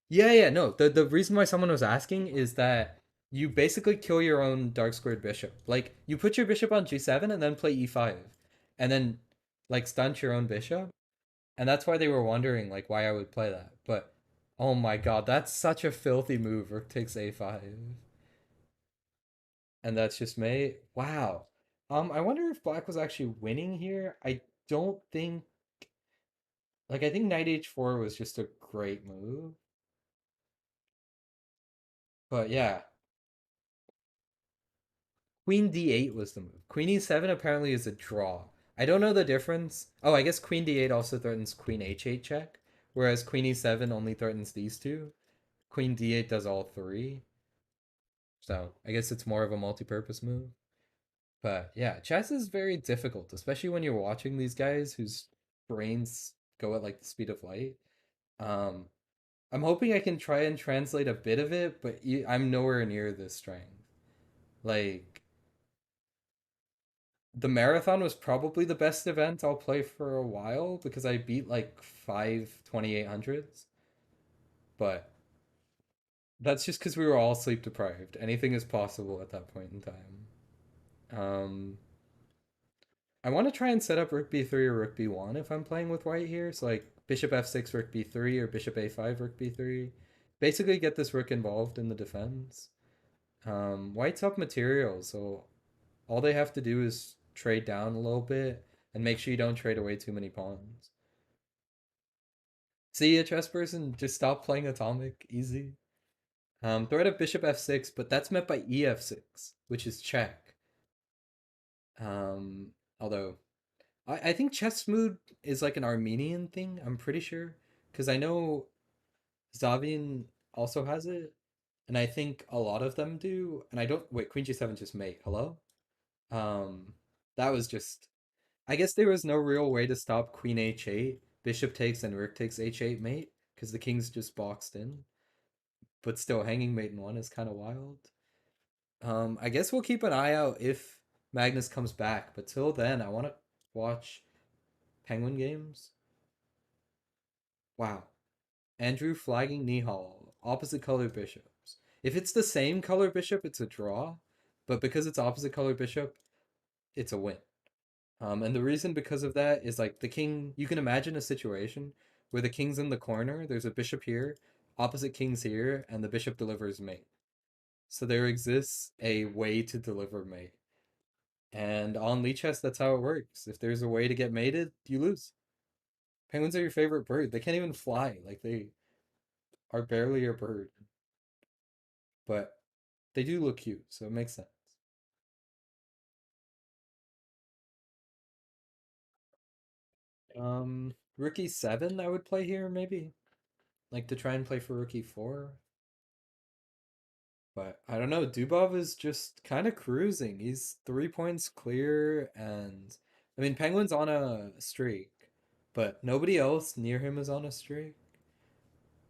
yeah, yeah, no. The reason why someone was asking is that you basically kill your own dark squared bishop. Like you put your bishop on g7 and then play e5, and then like stunt your own bishop, and that's why they were wondering like why I would play that. But oh my god, that's such a filthy move. Rook takes a5. And that's just mate. Wow. I wonder if black was actually winning here. I don't think I think knight h4 was just a great move. But yeah, queen d8 was the move. Queen e7 apparently is a draw. I don't know the difference. Oh, I guess queen d8 also threatens queen h8 check, whereas queen e7 only threatens these two. Queen d8 does all three. So, I guess it's more of a multi-purpose move. But yeah, chess is very difficult, especially when you're watching these guys whose brains go at like the speed of light. Um, I'm hoping I can try and translate a bit of it, but I'm nowhere near this strength. Like the marathon was probably the best event I'll play for a while because I beat like 5 2800s, but that's just because we were all sleep deprived. Anything is possible at that point in time. Um, I want to try and set up rook b3 or rook b1 if I'm playing with white here. So like bishop f6, rook b3, or bishop a5, rook b3. Basically get this rook involved in the defense. White's up material, so all they have to do is trade down a little bit and make sure you don't trade away too many pawns. See a chess person, just stop playing atomic, easy. Threat of bishop f6, but that's met by ef6, which is check. Um, although I think chess mood is like an Armenian thing. I'm pretty sure because I know Zavin also has it, and I think a lot of them do. And I don't wait. Queen g7 just mate. Hello. Um, that was just. I guess there was no real way to stop Queen h8, Bishop takes, and Rook takes h8 mate because the king's just boxed in. But still, hanging mate in one is kind of wild. I guess we'll keep an eye out if Magnus comes back. But till then, I want to watch Penguin games. Wow. Andrew flagging Nihal. Opposite color bishops. If it's the same color bishop, it's a draw. But because it's opposite color bishop, it's a win. And the reason because of that is like the king, you can imagine a situation where the king's in the corner, there's a bishop here, opposite king's here, and the bishop delivers mate. So there exists a way to deliver mate. And on Lichess, that's how it works. If there's a way to get mated, you lose. Penguins are your favorite bird. They can't even fly. Like they are barely a bird. But they do look cute, so it makes sense. Rookie 7 I would play here, maybe. Like to try and play for rookie 4. But I don't know. Dubov is just kind of cruising. He's 3 points clear, and I mean, Penguin's on a streak, but nobody else near him is on a streak.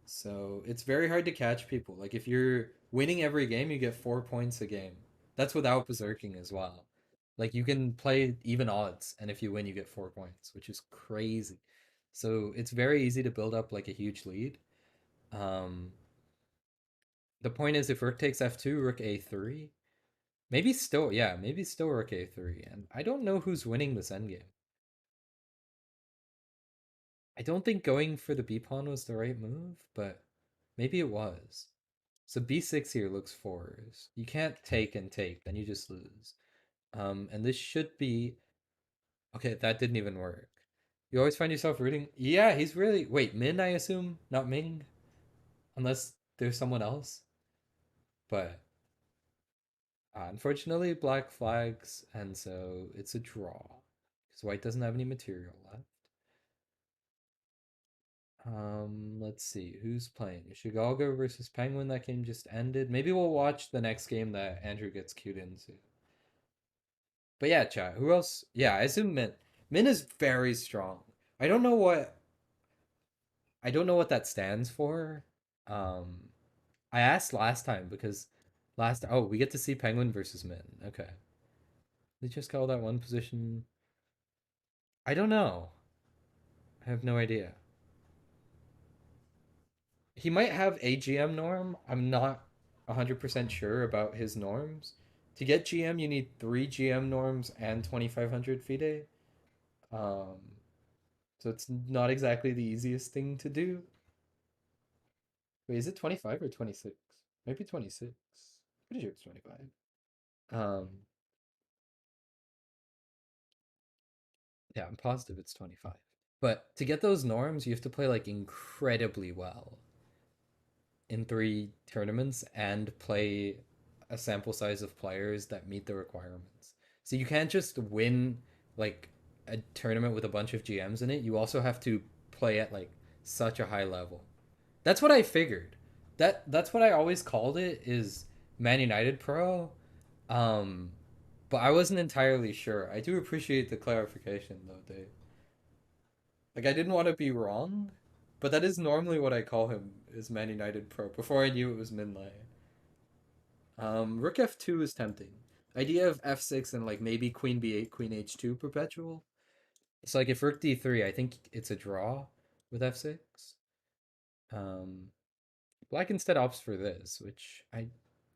So it's very hard to catch people. Like if you're winning every game, you get 4 points a game. That's without berserking as well. Like you can play even odds, and if you win, you get 4 points, which is crazy. So it's very easy to build up like a huge lead. Um, the point is if rook takes f2, rook a3. Maybe still, yeah, maybe still rook a3. And I don't know who's winning this endgame. I don't think going for the b pawn was the right move, but maybe it was. So b6 here looks fours. You can't take and take, then you just lose. And this should be okay. That didn't even work. You always find yourself rooting. Yeah, he's really wait Min. I assume not Ming, unless there's someone else. But unfortunately, black flags, and so it's a draw because white doesn't have any material left. Let's see who's playing. Chicago versus Penguin. That game just ended. Maybe we'll watch the next game that Andrew gets cued into. But yeah, chat. Who else? Yeah, I assume Min. Min is very strong. I don't know what I don't know what that stands for. Um, I asked last time because last oh we get to see Penguin versus Min. Okay, they just call that one position. I don't know. I have no idea. He might have a GM norm. I'm not 100% sure about his norms. To get GM, you need 3 GM norms and 2,500 FIDE. Um, so it's not exactly the easiest thing to do. Wait, is it 25 or 26? Maybe 26. Pretty sure it's 25. Um, yeah, I'm positive it's 25. But to get those norms, you have to play like incredibly well in 3 tournaments and play a sample size of players that meet the requirements. So you can't just win like a tournament with a bunch of GMs in it. You also have to play at like such a high level. That's what I figured. That's what I always called it is Man United Pro. Um but I wasn't entirely sure. I do appreciate the clarification though, Dave. Like I didn't want to be wrong, but that is normally what I call him is Man United Pro before I knew it was Minlay. Rook f2 is tempting. Idea of f6 and like maybe queen b8, queen h2 perpetual. It's like if rook d3, I think it's a draw with f6. Um, Black instead opts for this, which I'm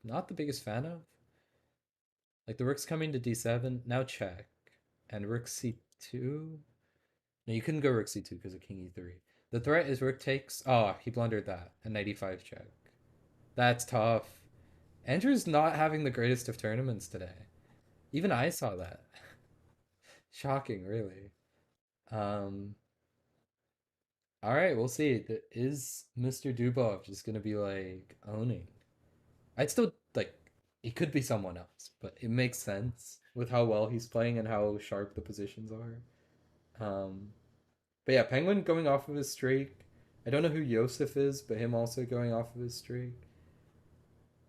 not the biggest fan of. Like the rook's coming to d7, now check, and rook c2. No, you couldn't go rook c2 because of king e3. The threat is rook takes. Oh, he blundered that. A knight e5 check. That's tough. Andrew's not having the greatest of tournaments today. Even I saw that. Shocking, really. Um, all right, we'll see. Is Mr. Dubov just gonna be like owning? I'd still like it could be someone else, but it makes sense with how well he's playing and how sharp the positions are. Um, but yeah, Penguin going off of his streak. I don't know who Yosef is, but him also going off of his streak.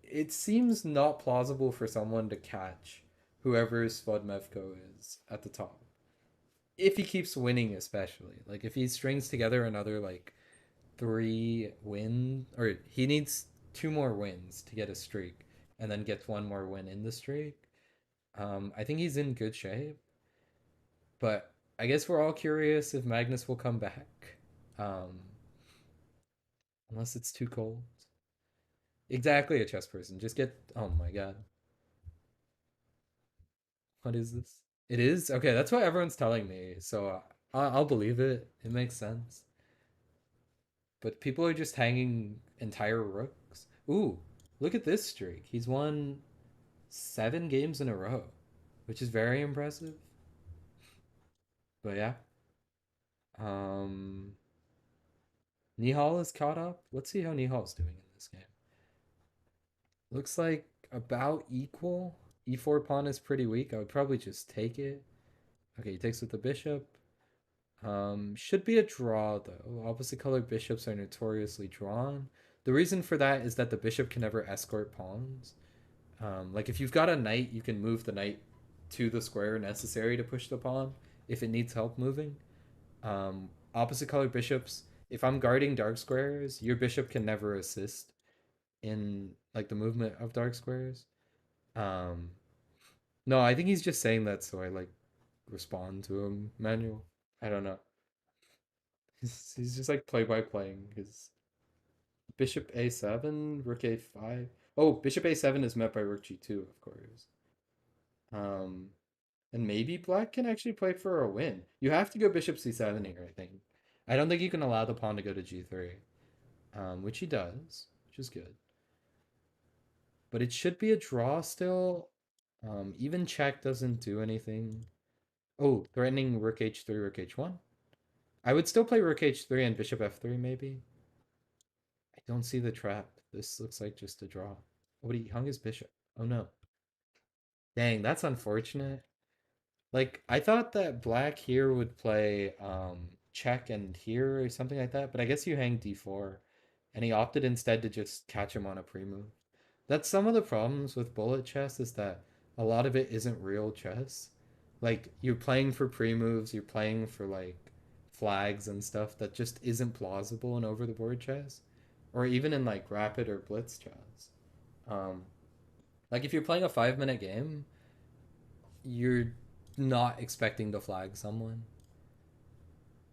It seems not plausible for someone to catch whoever Svodmevko is at the top. If he keeps winning, especially. Like if he strings together another like 3 win or he needs 2 more wins to get a streak and then gets 1 more win in the streak. I think he's in good shape, but I guess we're all curious if Magnus will come back. Um, unless it's too cold. Exactly a chess person. Just get. Oh my god. What is this? It is? Okay, that's what everyone's telling me. So I'll believe it. It makes sense. But people are just hanging entire rooks. Ooh, look at this streak. He's won 7 games in a row, which is very impressive. But yeah. Um, Nihal is caught up. Let's see how Nihal's doing in this game. Looks like about equal. E4 pawn is pretty weak. I would probably just take it. Okay, he takes with the bishop. Should be a draw though. Opposite colored bishops are notoriously drawn. The reason for that is that the bishop can never escort pawns. Like if you've got a knight, you can move the knight to the square necessary to push the pawn if it needs help moving. Opposite colored bishops, if I'm guarding dark squares, your bishop can never assist in like the movement of dark squares. Um, no, I think he's just saying that so I like respond to him, Manuel. I don't know. He's just like play by playing his bishop a7, rook a5. Oh, bishop a7 is met by rook g2, of course. Um, and maybe black can actually play for a win. You have to go bishop c7 here, I think. I don't think you can allow the pawn to go to g3, which he does, which is good. But it should be a draw still. Even check doesn't do anything. Oh, threatening rook h3, rook h1. I would still play rook h3 and bishop f3 maybe. I don't see the trap. This looks like just a draw. Oh, but he hung his bishop. Oh no. Dang, that's unfortunate. Like, I thought that black here would play check and here or something like that, but I guess you hang d4. And he opted instead to just catch him on a pre-move. That's some of the problems with bullet chess is that a lot of it isn't real chess. Like, you're playing for pre-moves, you're playing for like flags and stuff that just isn't plausible in over the board chess. Or even in like rapid or blitz chess. Um, like if you're playing a 5 minute game, you're not expecting to flag someone.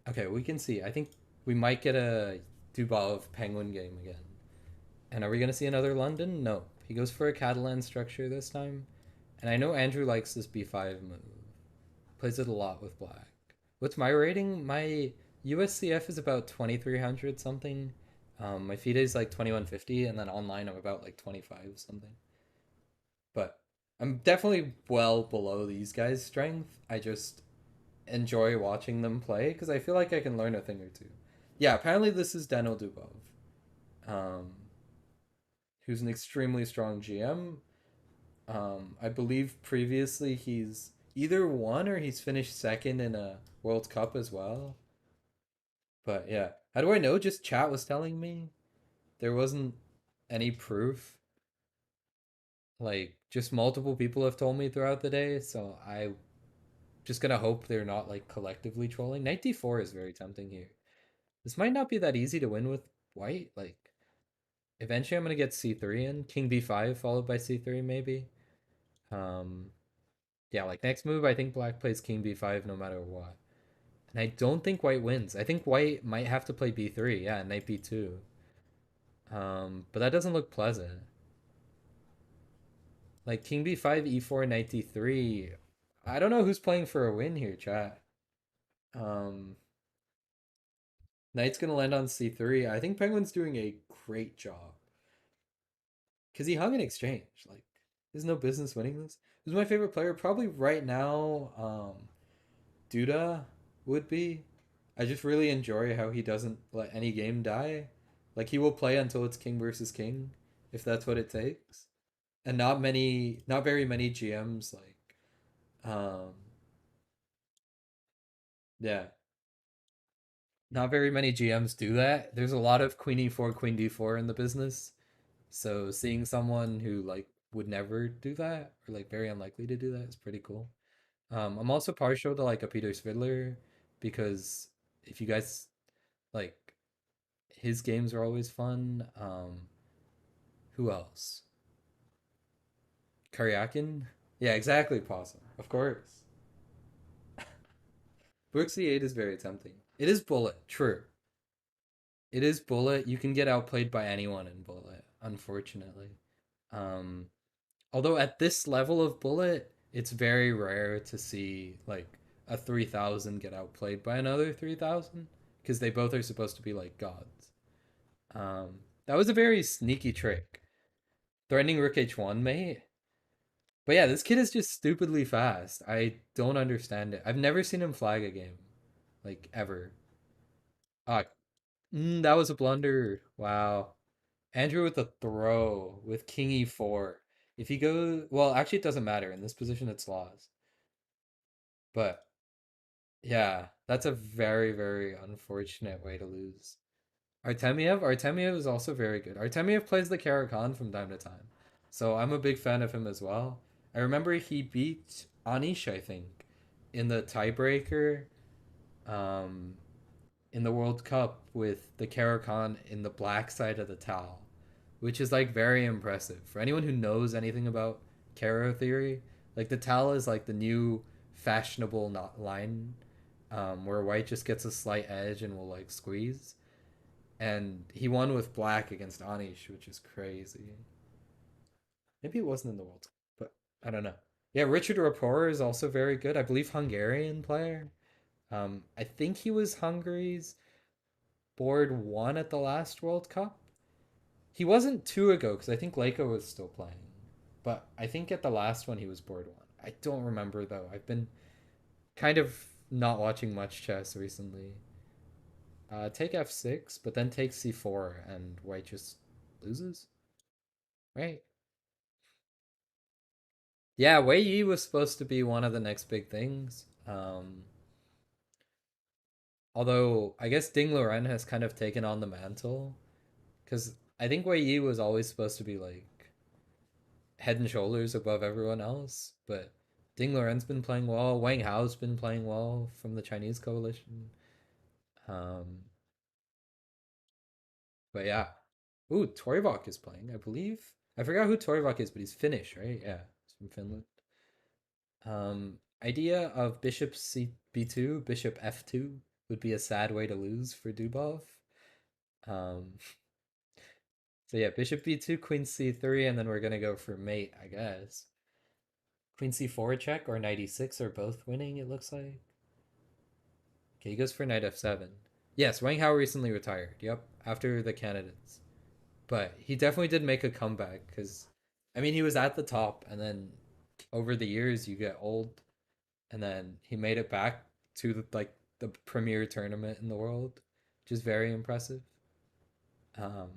Okay, we can see. I think we might get a Dubov Penguin game again. And are we going to see another London? No. He goes for a Catalan structure this time. And I know Andrew likes this b5 move. Plays it a lot with black. What's my rating? My USCF is about 2300 something. My FIDE is like 2150, and then online I'm about like 25 something. But I'm definitely well below these guys' strength. I just enjoy watching them play because I feel like I can learn a thing or two. Yeah, apparently this is Daniel Dubov, um, who's an extremely strong GM. I believe previously he's either won or he's finished second in a World Cup as well. But yeah, how do I know? Just chat was telling me there wasn't any proof. Like just multiple people have told me throughout the day, so I just gonna hope they're not like collectively trolling. Knight d4 is very tempting here. This might not be that easy to win with white. Like eventually I'm gonna get c3 in, king b5 followed by c3 maybe. Um yeah, like next move I think black plays king b5 no matter what. And I don't think white wins. I think white might have to play b3, yeah, knight b2. But that doesn't look pleasant. Like king b5, e4, knight d3. I don't know who's playing for a win here, chat. Um Knight's gonna land on c3. I think Penguin's doing a great job. Because he hung an exchange. Like, there's no business winning this. Who's my favorite player? Probably right now, Duda would be. I just really enjoy how he doesn't let any game die. Like, he will play until it's king versus king, if that's what it takes. And not very many GMs, yeah, not very many GMs do that. There's a lot of queen e4, queen d4 in the business. So seeing someone who like would never do that or like very unlikely to do that is pretty cool. I'm also partial to like a Peter Svidler because if you guys like his games are always fun. Who else? Karyakin? Yeah, exactly, Possum. Of course. Rook c8 is very tempting. It is bullet, true. It is bullet. You can get outplayed by anyone in bullet, unfortunately. Um, Although at this level of bullet, it's very rare to see like a 3000 get outplayed by another 3000 because they both are supposed to be like gods. That was a very sneaky trick. Threatening rook h1 mate. But yeah, this kid is just stupidly fast. I don't understand it. I've never seen him flag a game, like ever. Ah, that was a blunder. Wow. Andrew with the throw with king e4. If he goes, well, actually, it doesn't matter. In this position, it's lost. But yeah, that's a very, very unfortunate way to lose. Artemiev is also very good. Artemiev plays the Karakan from time to time. So I'm a big fan of him as well. I remember he beat Anish, I think, in the tiebreaker um, in the World Cup with the Karakan in the black side of the towel, which is like very impressive. For anyone who knows anything about Karo theory, like the towel is like the new fashionable not line where white just gets a slight edge and will like squeeze. And he won with black against Anish, which is crazy. Maybe it wasn't in the World Cup, but I don't know. Yeah, Richard Rapport is also very good. I believe Hungarian player. I think he was Hungary's board one at the last World Cup. He wasn't two ago because I think Leico was still playing, but I think at the last one he was board one. I don't remember though. I've been kind of not watching much chess recently. Take f6, but then take c4, and white just loses, right? Yeah, Wei Yi was supposed to be one of the next big things. Although I guess Ding Luren has kind of taken on the mantle because I think Wei Yi was always supposed to be like head and shoulders above everyone else, but Ding Luren's been playing well. Wang Hao's been playing well from the Chinese coalition. Um, but yeah. Ooh, Toribok is playing, I believe. I forgot who Toribok is, but he's Finnish, right? Yeah, he's from Finland. Idea of bishop c b2, bishop f2 would be a sad way to lose for Dubov. Um, so yeah, bishop b2, queen c3, and then we're gonna go for mate, I guess. Queen c4 check or knight e6 are both winning, it looks like. Okay, he goes for knight f7. Yes, Wang Hao recently retired. Yep, after the candidates. But he definitely did make a comeback because, I mean, he was at the top, and then over the years you get old, and then he made it back to like the premier tournament in the world, which is very impressive. Um,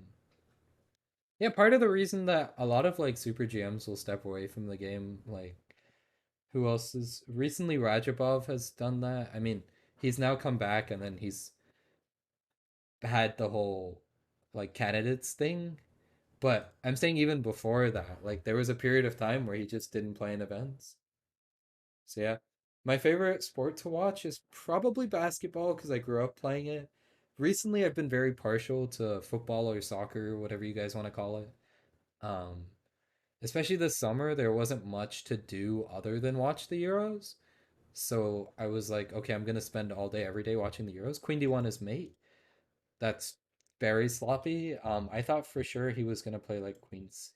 yeah, part of the reason that a lot of like super GMs will step away from the game, like who else is recently Rajabov has done that. I mean, he's now come back and then he's had the whole like candidates thing. But I'm saying even before that, like there was a period of time where he just didn't play in events. So yeah, my favorite sport to watch is probably basketball because I grew up playing it. Recently, I've been very partial to football or soccer, whatever you guys want to call it. Um, Especially this summer, there wasn't much to do other than watch the Euros. So I was like, okay, I'm gonna spend all day every day watching the Euros. Queen D1 is mate. That's very sloppy. I thought for sure he was gonna play like Queens.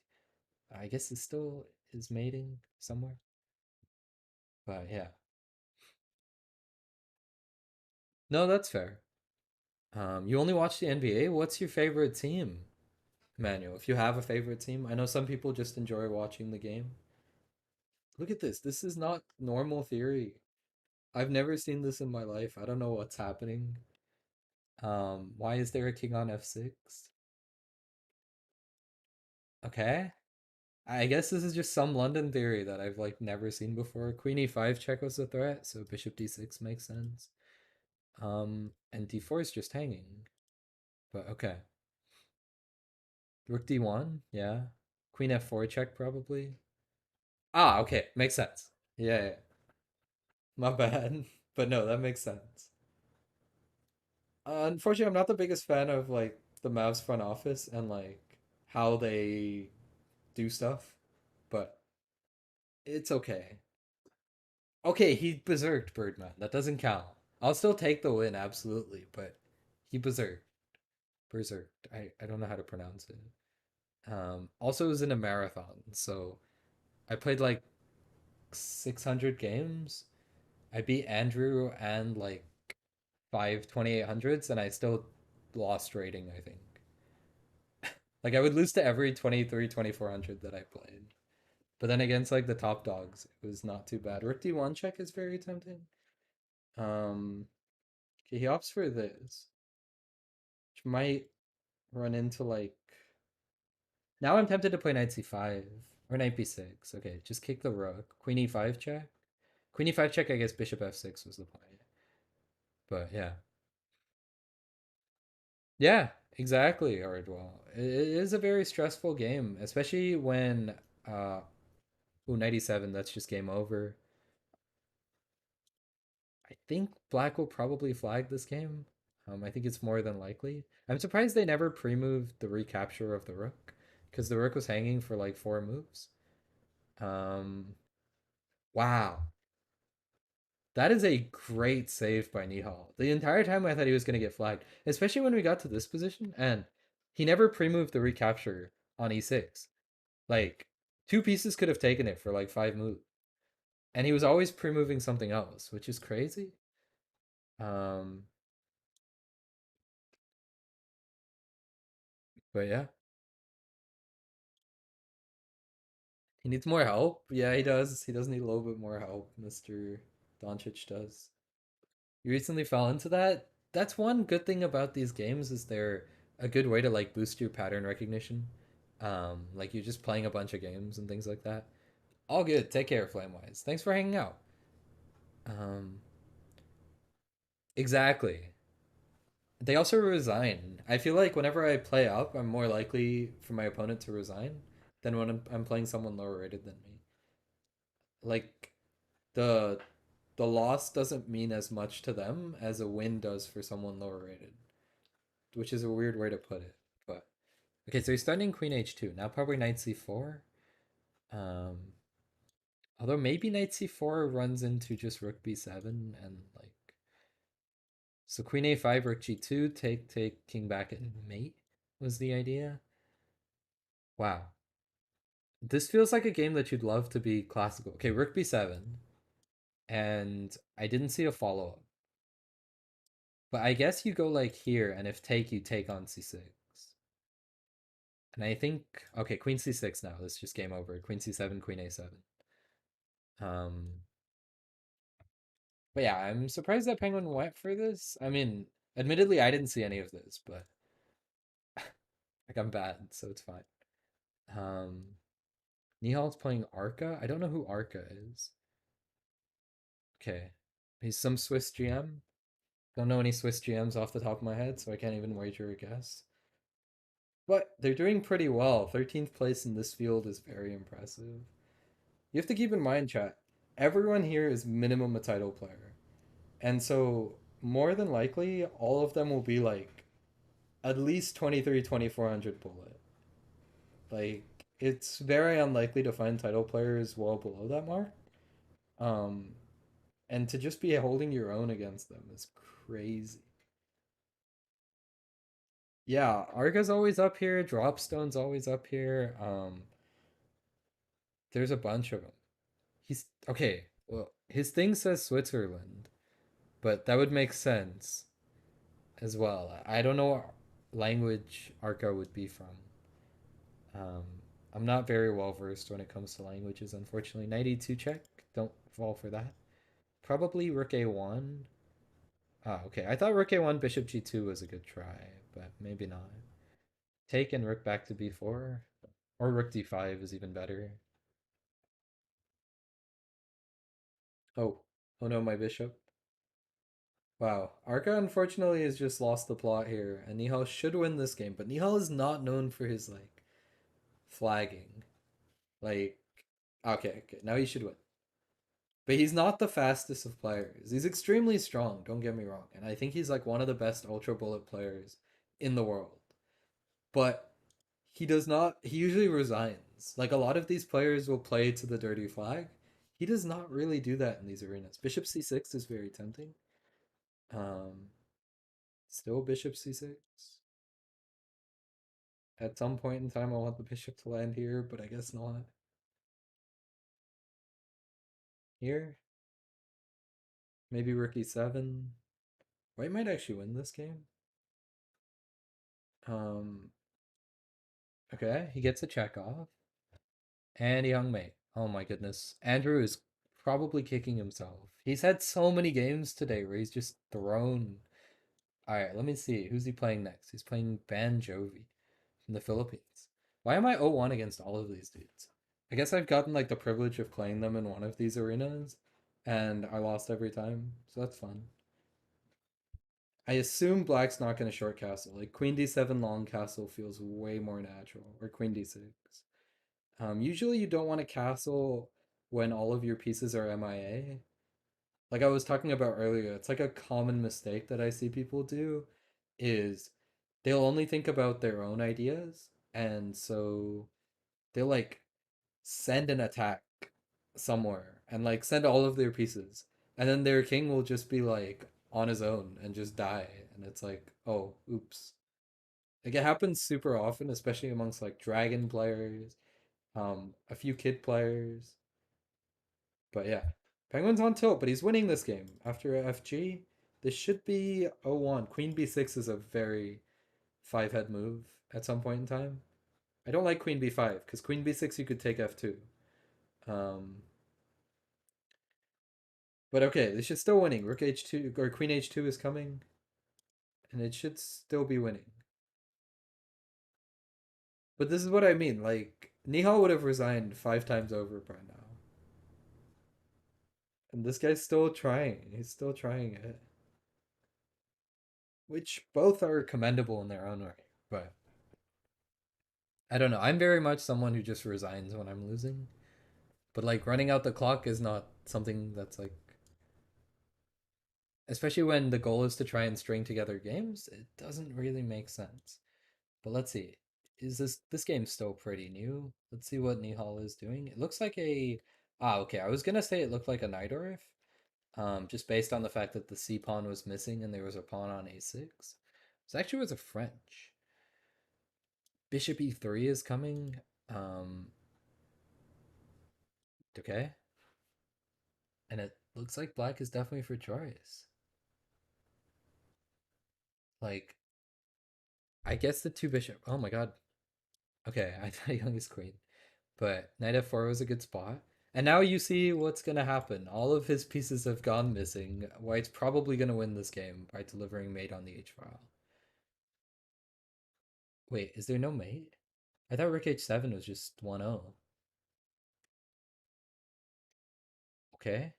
I guess it still is mating somewhere. But yeah. No, that's fair. You only watch the NBA? What's your favorite team, Manuel? If you have a favorite team, I know some people just enjoy watching the game. Look at this. This is not normal theory. I've never seen this in my life. I don't know what's happening. Why is there a king on f6? Okay. I guess this is just some London theory that I've like never seen before. Queen e5 check was a threat, so bishop d6 makes sense. And d4 is just hanging. But okay. Rook d1, yeah. Queen f4 check probably. Ah, okay, makes sense. Yeah, yeah. My bad. But no, that makes sense. Unfortunately, I'm not the biggest fan of like the Mavs front office and like how they do stuff, but it's okay. Okay, he berserked Birdman. That doesn't count. I'll still take the win, absolutely, but he berserked. I don't know how to pronounce it. Also it was in a marathon, so I played like 600 games. I beat Andrew and like 5 2800s, and I still lost rating, I think. Like I would lose to every 23 2400 that I played. But then against like the top dogs, it was not too bad. Rook D1 check is very tempting. Um, okay, he opts for this, which might run into like. Now I'm tempted to play knight c5 or knight b6. Okay, just kick the rook. Queen e5 check. Queen e5 check. I guess bishop f6 was the play. But yeah, yeah, exactly. Ardwell. It is a very stressful game, especially when uh, ooh, 97. That's just game over. I think black will probably flag this game. I think it's more than likely. I'm surprised they never pre-moved the recapture of the rook, because the rook was hanging for like 4 moves. Um, wow, that is a great save by Nihal. The entire time I thought he was going to get flagged, especially when we got to this position, and he never pre-moved the recapture on e6. Like, two pieces could have taken it for like 5 moves, and he was always pre-moving something else, which is crazy. Um, but yeah. He needs more help. Yeah, he does. He does need a little bit more help, Mr. Doncic does. You recently fell into that. That's one good thing about these games is they're a good way to like boost your pattern recognition. Like you're just playing a bunch of games and things like that. All good. Take care, Flamewise. Thanks for hanging out. Um, exactly. They also resign. I feel like whenever I play up, I'm more likely for my opponent to resign than when I'm playing someone lower rated than me. Like the the loss doesn't mean as much to them as a win does for someone lower rated, which is a weird way to put it. But okay, so he's starting Queen H2 now, probably Knight C4. Um, although maybe Knight C4 runs into just Rook B7 and like so Queen A5, Rook G2, take King back and mate was the idea. Wow, this feels like a game that you'd love to be classical. Okay, Rook B7, and I didn't see a follow up. But I guess you go like here, and if take, you take on c6. And I think, okay, queen c6 now. This is just game over. Queen c7, queen a7. Um, but yeah, I'm surprised that Penguin went for this. I mean, admittedly, I didn't see any of this, but like I'm bad, so it's fine. Um, Nihal's playing Arca. I don't know who Arca is. Okay, he's some Swiss GM. Don't know any Swiss GMs off the top of my head, so I can't even wager a guess. But they're doing pretty well. 13th place in this field is very impressive. You have to keep in mind, chat, everyone here is minimum a title player. And so, more than likely, all of them will be like at least 23, 2400 bullet. Like, it's very unlikely to find title players well below that mark. Um, and to just be holding your own against them is crazy. Yeah, Arga's always up here, Dropstone's always up here. There's a bunch of them. He's okay. Well, his thing says Switzerland, but that would make sense as well. I don't know what language Arca would be from. Um, I'm not very well versed when it comes to languages, unfortunately. Knight e2 check. Don't fall for that. Probably Rook a1. Ah, okay. I thought Rook a1, Bishop g2 was a good try, but maybe not. Take and Rook back to b4. Or Rook d5 is even better. Oh, oh no, my bishop. Wow. Arca unfortunately has just lost the plot here, and Nihal should win this game, but Nihal is not known for his like flagging. Like okay, now he should win. But he's not the fastest of players. He's extremely strong, don't get me wrong, and I think he's like one of the best ultra bullet players in the world. But he does not he usually resigns. Like a lot of these players will play to the dirty flag. He does not really do that in these arenas. Bishop c6 is very tempting. Um, Still bishop c6. At some point in time, I want the bishop to land here, but I guess not. Here, maybe rook e7. White might actually win this game. Um, okay, he gets a check off, and he hung mate. Oh my goodness, Andrew is probably kicking himself. He's had so many games today where he's just thrown. All right, let me see. Who's he playing next? He's playing Ban Jovi from the Philippines. Why am I 0-1 against all of these dudes? I guess I've gotten like the privilege of playing them in one of these arenas, and I lost every time, so that's fun. I assume black's not going to short castle. Like queen d7 long castle feels way more natural, or queen d6. Usually you don't want to castle when all of your pieces are MIA. Like I was talking about earlier, it's like a common mistake that I see people do is they'll only think about their own ideas, and so they'll like send an attack somewhere and like send all of their pieces, and then their king will just be like on his own and just die, and it's like, oh, oops. Like it happens super often, especially amongst like dragon players, a few kid players. But yeah, Penguin's on tilt, but he's winning this game after FG. This should be 0-1. Queen b6 is a very five head move at some point in time. I don't like queen b5 because queen b6 you could take f2. Um, but okay, this should still winning. Rook h2 or queen h2 is coming, and it should still be winning. But this is what I mean. Like Nihal would have resigned 5 times over by now, and this guy's still trying. He's still trying it, which both are commendable in their own right. But I don't know. I'm very much someone who just resigns when I'm losing. But like running out the clock is not something that's like, especially when the goal is to try and string together games, it doesn't really make sense. But let's see. Is this game's still pretty new? Let's see what Nihal is doing. It looks like a okay. I was gonna say it looked like a knight Orif, just based on the fact that the c pawn was missing and there was a pawn on a6. So actually was a French. Bishop e3 is coming. Um, okay. And it looks like black is definitely for choice. Like, I guess the two bishop. Oh my god. Okay, I thought young is queen. But knight f4 was a good spot. And now you see what's going to happen. All of his pieces have gone missing. White's probably going to win this game by delivering mate on the h file. Wait, is there no mate? I thought rook h7 was just 1-0. Okay.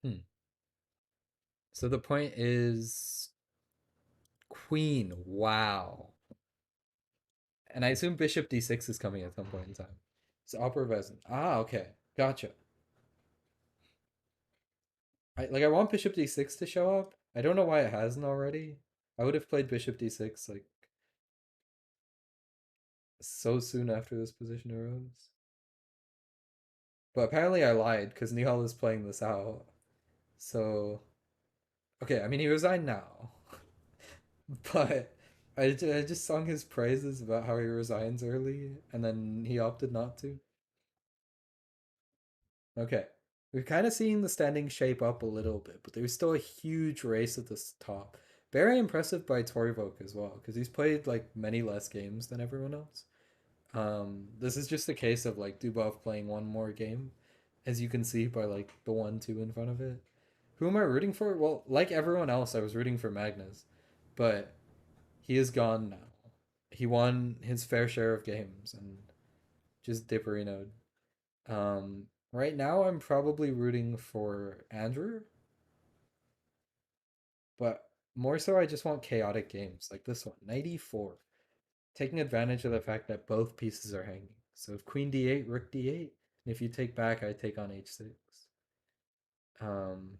Hmm. So the point is queen. Wow. And I assume bishop d6 is coming at some point in time. So opera vezin. Ah, okay. Gotcha. I want bishop d6 to show up. I don't know why it hasn't already. I would have played bishop d6 like so soon after this position arose. But apparently I lied because Nihal is playing this out. So okay, I mean he resigned now, but I just sung his praises about how he resigns early and then he opted not to. Okay. We're kind of seeing the standings shape up a little bit, but there's still a huge race at the top. Very impressive by Torivok as well, because he's played like many less games than everyone else. This is just a case of like Dubov playing one more game, as you can see by like the 1-2 in front of it. Who am I rooting for? Well, like everyone else, I was rooting for Magnus, but he is gone now. He won his fair share of games and just dipperinoed. Right now I'm probably rooting for Andrew, but more so I just want chaotic games like this one, knight e4, taking advantage of the fact that both pieces are hanging. So if queen d8, rook d8, and if you take back, I take on h6. Um,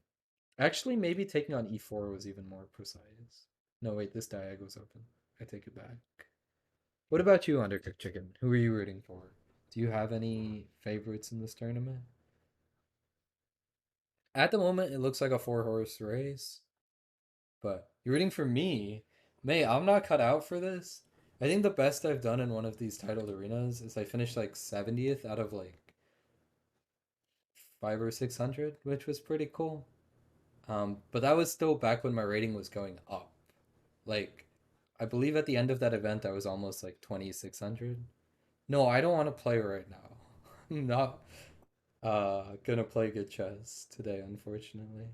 Actually, maybe taking on e4 was even more precise. No, wait, this diag was open. I take it back. What about you, Undercooked Chicken? Who are you rooting for? Do you have any favorites in this tournament? At the moment, it looks like a four horse race. But you're rooting for me. Mate, I'm not cut out for this. I think the best I've done in one of these titled arenas is I finished like 70th out of like five or 600, which was pretty cool. But that was still back when my rating was going up. Like, I believe at the end of that event, I was almost like 2,600. No, I don't want to play right now. I'm not gonna play good chess today, unfortunately.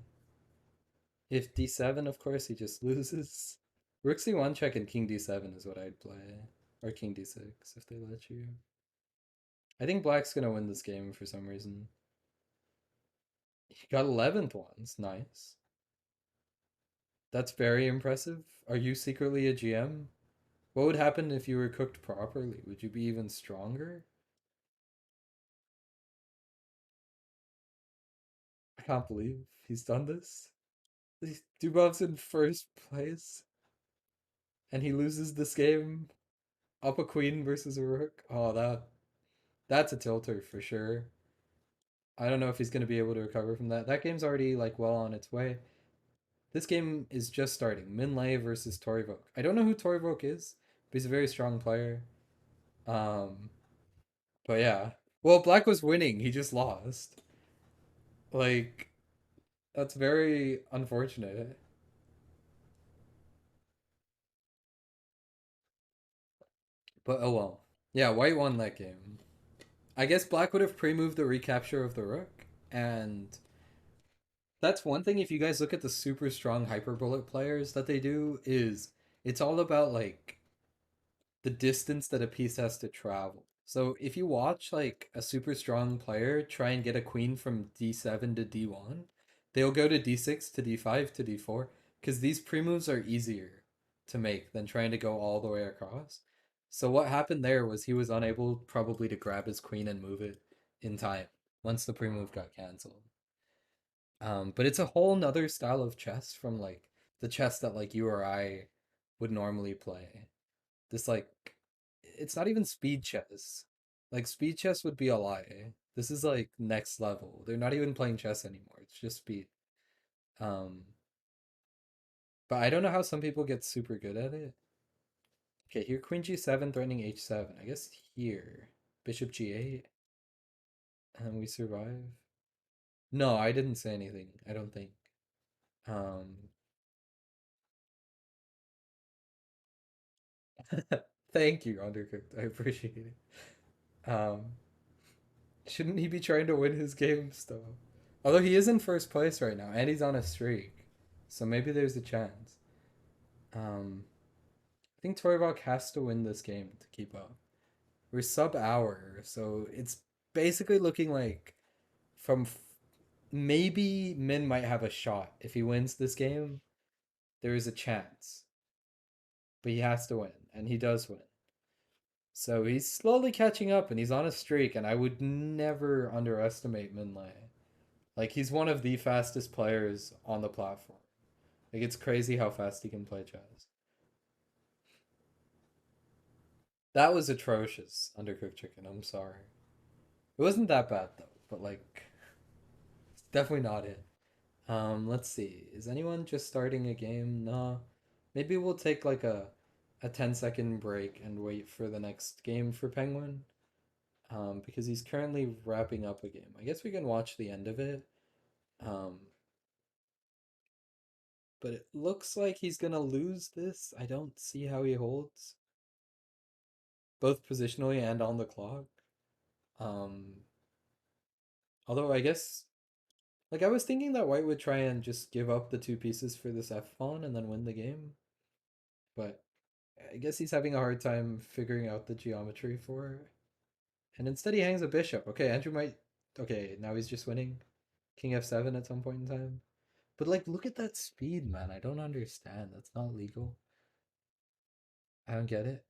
If d7, of course, he just loses. Rook c1 check and king d7 is what I'd play. Or king d6 if they let you. I think black's gonna win this game for some reason. He got 11th ones. Nice. That's very impressive. Are you secretly a GM? What would happen if you were cooked properly? Would you be even stronger? I can't believe he's done this. Dubov's in first place and he loses this game. Up a queen versus a rook. Oh, that's a tilter for sure. I don't know if he's going to be able to recover from that. That game's already like well on its way. This game is just starting. Minlay versus Torivok. I don't know who Torivok is, but he's a very strong player. Um, but yeah. Well, Black was winning. He just lost. Like that's very unfortunate. But oh well. Yeah, White won that game. I guess Black would have pre-moved the recapture of the rook, and that's one thing. If you guys look at the super strong hyperbullet players that they do, is it's all about like the distance that a piece has to travel. So if you watch like a super strong player try and get a queen from d7 to d1, they'll go to d6 to d5 to d4 because these pre-moves are easier to make than trying to go all the way across. So what happened there was he was unable probably to grab his queen and move it in time once the pre-move got canceled. But it's a whole nother style of chess from like the chess that like you or I would normally play. This like it's not even speed chess. Like speed chess would be a lie. This is like next level. They're not even playing chess anymore. It's just speed. Um, but I don't know how some people get super good at it. Okay, here Queen G7 threatening H7. I guess here Bishop G8 and we survive. No, I didn't say anything. I don't think. Um, thank you, Undercooked. I appreciate it. Shouldn't he be trying to win his games though? Although he is in first place right now and he's on a streak. So maybe there's a chance. I think Torivok has to win this game to keep up. We're sub hour, so it's basically looking like from maybe Min might have a shot. If he wins this game, there is a chance. But he has to win, and he does win. So he's slowly catching up and he's on a streak, and I would never underestimate Minlay. Like he's one of the fastest players on the platform. Like it's crazy how fast he can play chess. That was atrocious, Undercooked Chicken. I'm sorry. It wasn't that bad though, but like it's definitely not it. Let's see. Is anyone just starting a game? No. Maybe we'll take like a 10-second break and wait for the next game for Penguin. Because he's currently wrapping up a game. I guess we can watch the end of it. Um, but it looks like he's gonna lose this. I don't see how he holds, both positionally and on the clock. Um, although I guess like I was thinking that White would try and just give up the two pieces for this F pawn and then win the game, but I guess he's having a hard time figuring out the geometry for it. And instead he hangs a bishop. Okay, Andrew might okay, now he's just winning. King F7 at some point in time. But like look at that speed, man. I don't understand. That's not legal. I don't get it.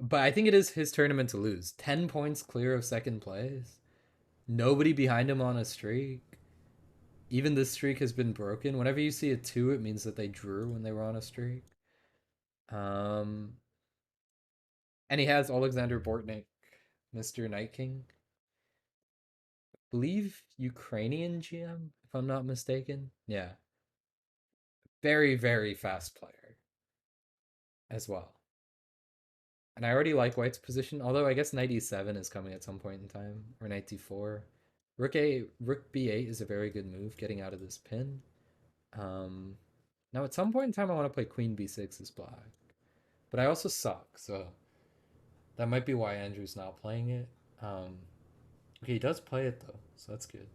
But I think it is his tournament to lose. 10 points clear of second place. Nobody behind him on a streak. Even this streak has been broken. Whenever you see a 2, it means that they drew when they were on a streak. Um, and he has Alexander Bortnik, Mr. Night King. I believe Ukrainian GM, if I'm not mistaken. Yeah. very, very fast player as well. And I already like White's position, although I guess knight e7 is coming at some point in time, or knight d4. Rook b8 is a very good move, getting out of this pin. Um, Now at some point in time, I want to play queen b6 as black, but I also suck, so that might be why Andrew's not playing it. Um, okay, he does play it though, so that's good.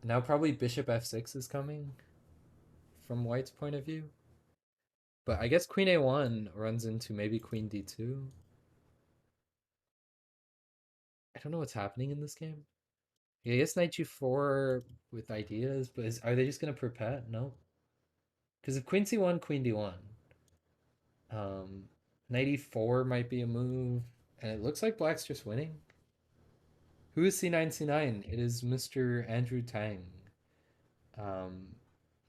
Now probably bishop f6 is coming from White's point of view, but I guess queen a1 runs into maybe queen d2. I don't know what's happening in this game. Yeah, I guess knight g4 with ideas, but are they just gonna perpet? No, because if queen c1, queen d1, um, knight e4 might be a move, and it looks like black's just winning. Who is c9 c9? It is Mr. Andrew Tang. Um,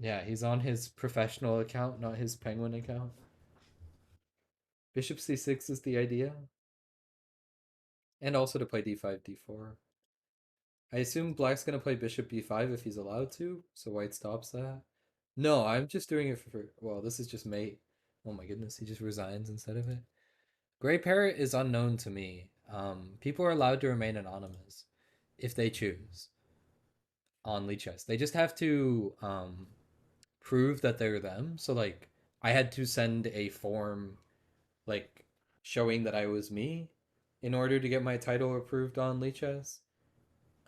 yeah, he's on his professional account, not his penguin account. Bishop c6 is the idea, and also to play d5, d4. I assume black's gonna play bishop b5 if he's allowed to, so white stops that. No, I'm just doing it for, well, this is just mate. Oh my goodness, he just resigns instead of it. Gray Parrot is unknown to me. People are allowed to remain anonymous if they choose on Lichess. They just have to prove that they're them. So like I had to send a form like showing that I was me in order to get my title approved on Lichess.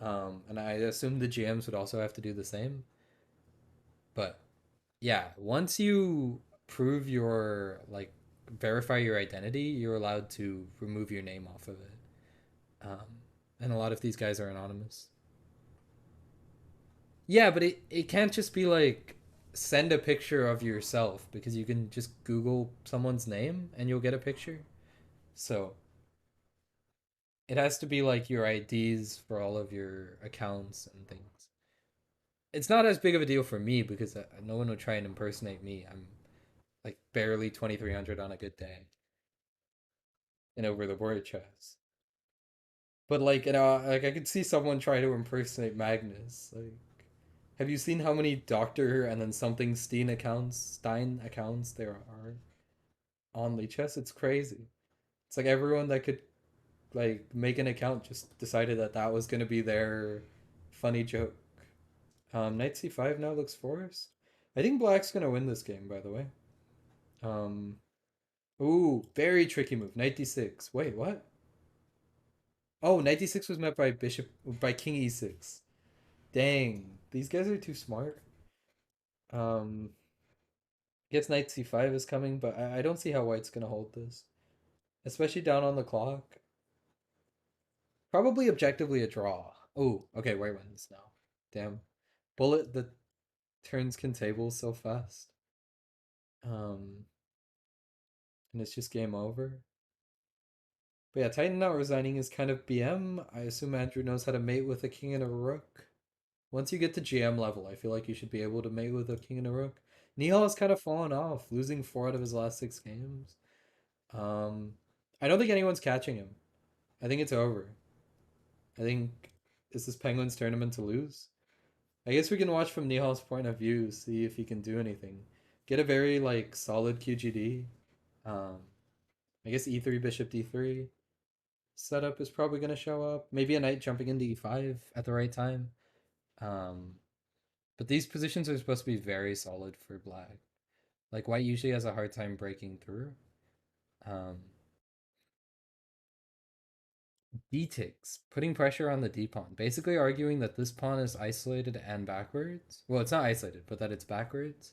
And I assume the GMs would also have to do the same. But yeah, once you prove your like verify your identity, you're allowed to remove your name off of it. And a lot of these guys are anonymous. Yeah, but it can't just be like send a picture of yourself because you can just Google someone's name and you'll get a picture. So it has to be like your IDs for all of your accounts and things. It's not as big of a deal for me because no one would try and impersonate me. I'm like barely 2300 on a good day and over the word chess. But like, like I could see someone try to impersonate Magnus. Like, have you seen how many Doctor and then something Stein accounts there are on Lichess? It's crazy. It's like everyone that could like make an account just decided that that was gonna be their funny joke. Knight c5 now looks forced. I think black's gonna win this game, by the way. Um, ooh, very tricky move. Knight d6. Wait, what? Oh, knight d6 was met by king e6. Dang, these guys are too smart. Um, guess knight c5 is coming, but I don't see how white's gonna hold this, especially down on the clock. Probably objectively a draw. Oh, okay, white wins now. Damn, bullet that turns can table so fast. Um, and it's just game over. But yeah, Titan not resigning is kind of BM. I assume Andrew knows how to mate with a king and a rook. Once you get to GM level, I feel like you should be able to mate with a king and a rook. Nihal has kind of fallen off, losing 4 out of his last 6 games. Um, I don't think anyone's catching him. I think it's over. I think this is Penguins tournament to lose. I guess we can watch from Nihal's point of view, see if he can do anything. Get a very like solid QGD. Um, I guess e3 bishop d3 setup is probably going to show up. Maybe a knight jumping into e5 at the right time. Um, but these positions are supposed to be very solid for black. Like white usually has a hard time breaking through. Um, D-ticks, putting pressure on the D pawn, basically arguing that this pawn is isolated and backwards. Well, it's not isolated, but that it's backwards.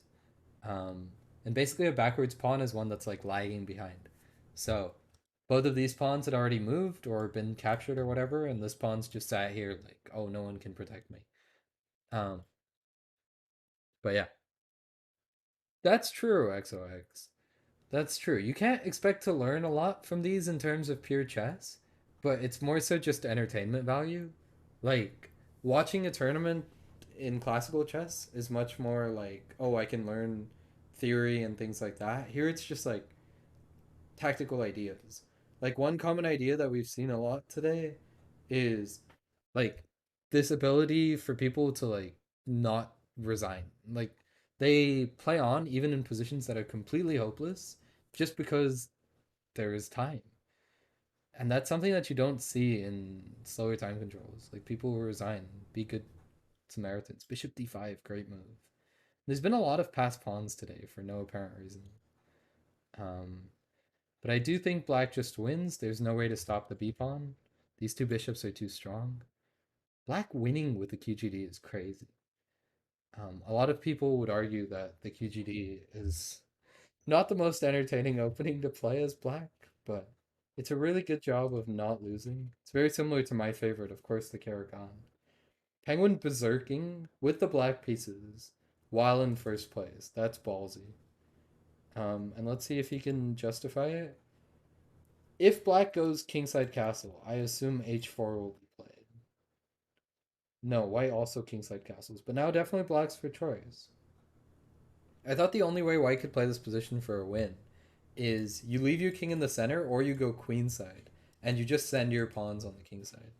Um, and basically a backwards pawn is one that's like lagging behind. So both of these pawns had already moved or been captured or whatever, and this pawn's just sat here like, oh, no one can protect me. Um, but yeah, that's true, XOX. That's true. You can't expect to learn a lot from these in terms of pure chess, but it's more so just entertainment value. Like watching a tournament in classical chess is much more like, oh, I can learn theory and things like that. Here it's just like tactical ideas. Like one common idea that we've seen a lot today is like this ability for people to like not resign. Like they play on even in positions that are completely hopeless just because there is time. And that's something that you don't see in slower time controls. Like people will resign, be good Samaritans. Bishop d5, great move. There's been a lot of passed pawns today for no apparent reason. Um, but I do think black just wins. There's no way to stop the b pawn. These two bishops are too strong. Black winning with the QGD is crazy. A lot of people would argue that the QGD is not the most entertaining opening to play as black, but it's a really good job of not losing. It's very similar to my favorite, of course, the Karakan. Penguin berserking with the black pieces while in first place. That's ballsy. And let's see if he can justify it. If black goes kingside castle, I assume h4 will be played. No, white also kingside castles, but now definitely black's for choice. I thought the only way white could play this position for a win is you leave your king in the center or you go queenside and you just send your pawns on the king side.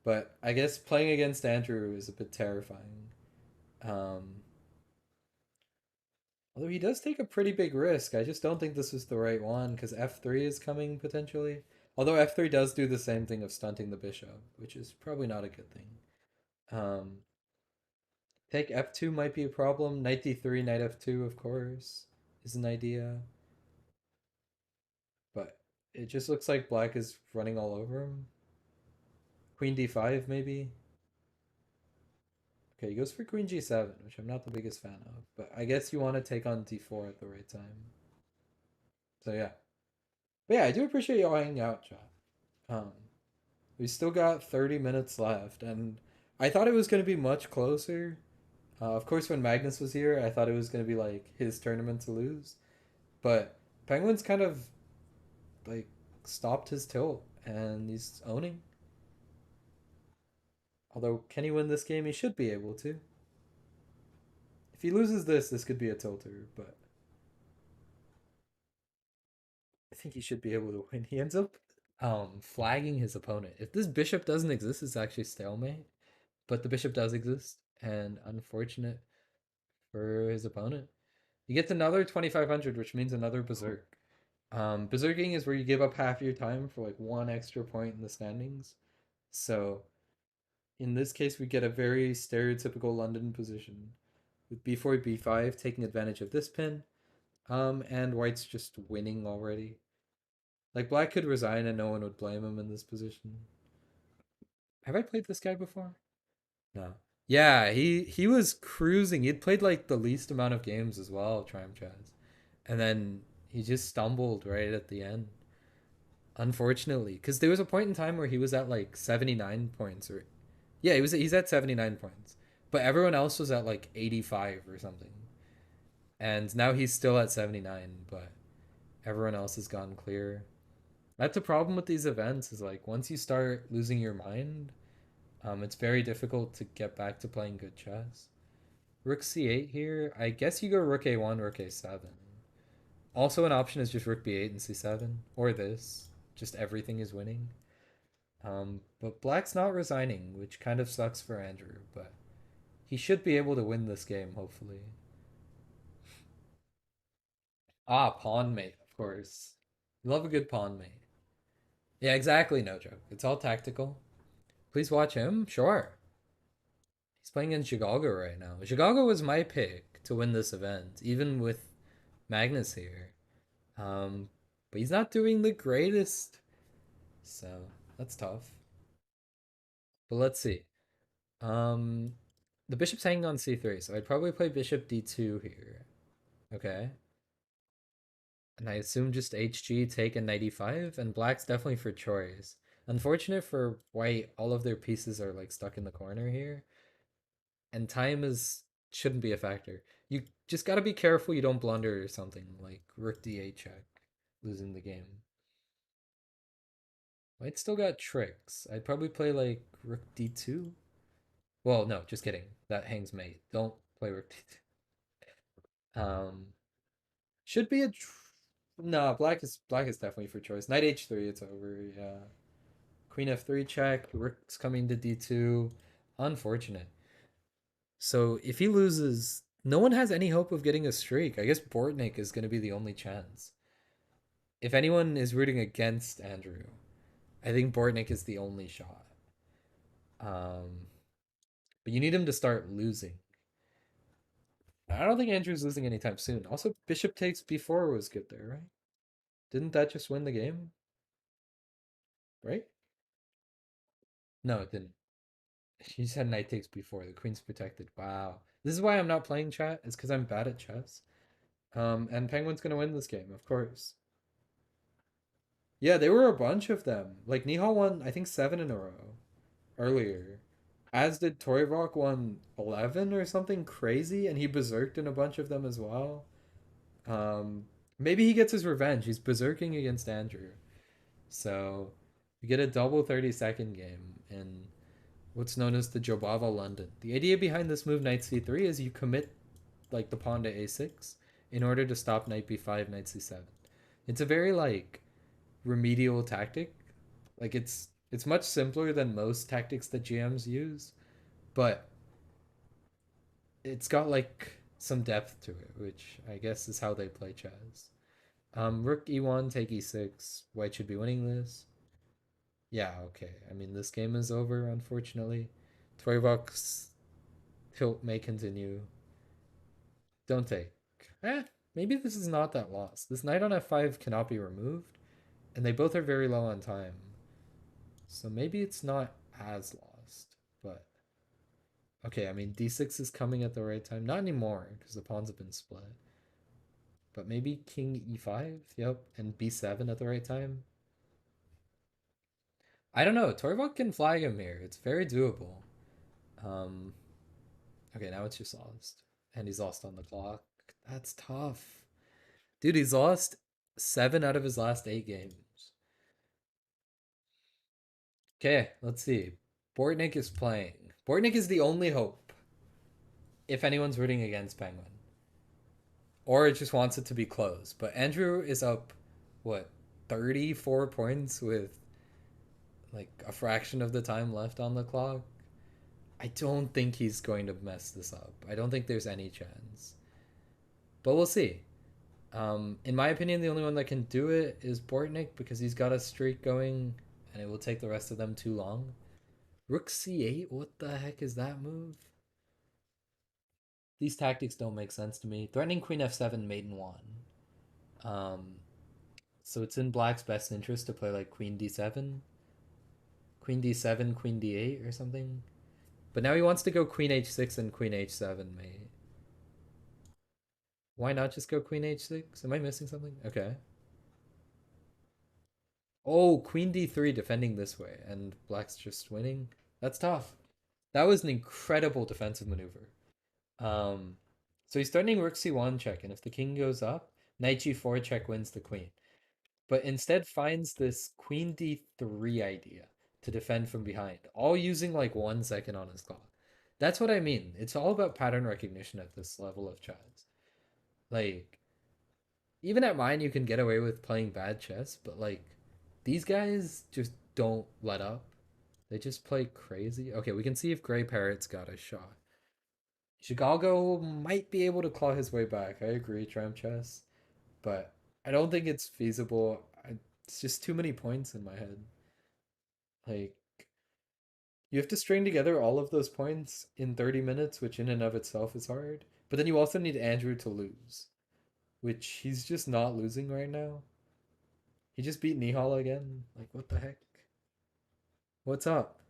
But I guess playing against Andrew is a bit terrifying. Um, Although he does take a pretty big risk. I just don't think this is the right one because f3 is coming potentially. Although f3 does do the same thing of stunting the bishop, which is probably not a good thing. Um, Take f2 might be a problem. Knight d3, knight f2, of course, is an idea. But it just looks like black is running all over him. Queen d5 maybe. Okay, he goes for queen g7, which I'm not the biggest fan of. But I guess you want to take on d4 at the right time. So yeah. But yeah, I do appreciate y'all hanging out, chat. Um, we still got 30 minutes left, and I thought it was going to be much closer. Of course, when Magnus was here, I thought it was going to be like his tournament to lose. But Penguin's kind of like stopped his tilt, and he's owning. Although, can he win this game? He should be able to. If he loses this, this could be a tilter, but I think he should be able to win. He ends up flagging his opponent. If this bishop doesn't exist, it's actually stalemate. But the bishop does exist, and unfortunate for his opponent. He gets another 2500, which means another berserk. Berserking is where you give up half your time for like one extra point in the standings. So in this case, we get a very stereotypical London position with b4, b5 taking advantage of this pin. And white's just winning already. Like black could resign and no one would blame him in this position. Have I played this guy before? No. Yeah, he was cruising. He'd played like the least amount of games as well, Triumph Chaz. And then he just stumbled right at the end. Unfortunately, because there was a point in time where he was at like 79 points or yeah, he's at 79 points. But everyone else was at like 85 or something. And now he's still at 79, but everyone else has gone clear. That's a problem with these events is like once you start losing your mind, it's very difficult to get back to playing good chess. Rook c8 here. I guess you go rook a1, rook a7. Also, an option is just rook b8 and c7, or this. Just everything is winning. But black's not resigning, which kind of sucks for Andrew, but he should be able to win this game, hopefully. Ah, pawn mate, of course. You love a good pawn mate. Yeah, exactly, no joke. It's all tactical. Please watch him? Sure. He's playing in Chicago right now. Chicago was my pick to win this event, even with Magnus here. Um, but he's not doing the greatest, so that's tough. But let's see. Um, the bishop's hanging on c3, so I'd probably play bishop d2 here. Okay. And I assume just hg, take a knight e5, and black's definitely for choice. Unfortunate for white, all of their pieces are like stuck in the corner here. And time is shouldn't be a factor. You just gotta be careful you don't blunder or something, like rook d8 check, losing the game. White still got tricks. I'd probably play like rook d2. Well, no, just kidding. That hangs mate. Don't play rook d2. Should be a no. Black is definitely for choice. Knight h3. It's over. Yeah. Queen f3 check. Rook's coming to d2. Unfortunate. So if he loses No one has any hope of getting a streak. I guess Bortnik is going to be the only chance. If anyone is rooting against Andrew, I think Bortnik is the only shot. Um, but you need him to start losing. I don't think Andrew's losing anytime soon. Also, Bishop takes b4 was good there, right? Didn't that just win the game? Right? No, it didn't. She said knight takes b4. The queen's protected. Wow. This is why I'm not playing chat. It's because I'm bad at chess. And Penguin's gonna win this game, of course. Yeah, there were a bunch of them. Like Nihal won, I think 7 in a row earlier. As did Toivok won 11 or something crazy, and he berserked in a bunch of them as well. Um, Maybe he gets his revenge. He's berserking against Andrew. So we get a double 30-second game in what's known as the Jobava London. The idea behind this move, knight c3, is you commit like the pawn to a6 in order to stop knight b5, knight c7. It's a very like remedial tactic. Like it's much simpler than most tactics that GMs use, but it's got like some depth to it, which I guess is how they play chess. Rook e1, take e6. White should be winning this. Yeah, okay. I mean, this game is over, unfortunately. Toivok's tilt may continue. Don't take. Eh, maybe this is not that lost. This knight on f5 cannot be removed, and they both are very low on time. So maybe it's not as lost, but okay, I mean, d6 is coming at the right time. Not anymore, because the pawns have been split. But maybe king e5, yep, and b7 at the right time. I don't know. Torvald can flag him here. It's very doable. Um, okay, now it's just lost. And he's lost on the clock. That's tough. Dude, he's lost 7 out of his last 8 games. Okay, let's see. Bortnik is playing. Bortnik is the only hope if anyone's rooting against Penguin. Or it just wants it to be close. But Andrew is up, what, 34 points with like a fraction of the time left on the clock? I don't think he's going to mess this up. I don't think there's any chance. But we'll see. In my opinion, the only one that can do it is Bortnik because he's got a streak going and it will take the rest of them too long. Rook c8? What the heck is that move? These tactics don't make sense to me. Threatening queen f7, mate in 1. Um, so it's in black's best interest to play like queen d7, queen d7, queen d8 or something. But now he wants to go queen h6 and queen h7, mate. Why not just go queen h6? Am I missing something? Okay. Oh, queen d3 defending this way, and black's just winning. That's tough. That was an incredible defensive maneuver. Um, so he's threatening rook c1 check, and if the king goes up, knight g4 check wins the queen. But instead finds this queen d3 idea to defend from behind, all using like 1 second on his clock. That's what I mean. It's all about pattern recognition at this level of chess. Like, even at mine, you can get away with playing bad chess, but like, these guys just don't let up. They just play crazy. Okay, we can see if Gray Parrot's got a shot. Chicago might be able to claw his way back. I agree, Tramp Chess, but I don't think it's feasible. It's just too many points in my head. Like, you have to string together all of those points in 30 minutes, which in and of itself is hard. But then you also need Andrew to lose, which he's just not losing right now. He just beat Nihal again. Like, what the heck? What's up?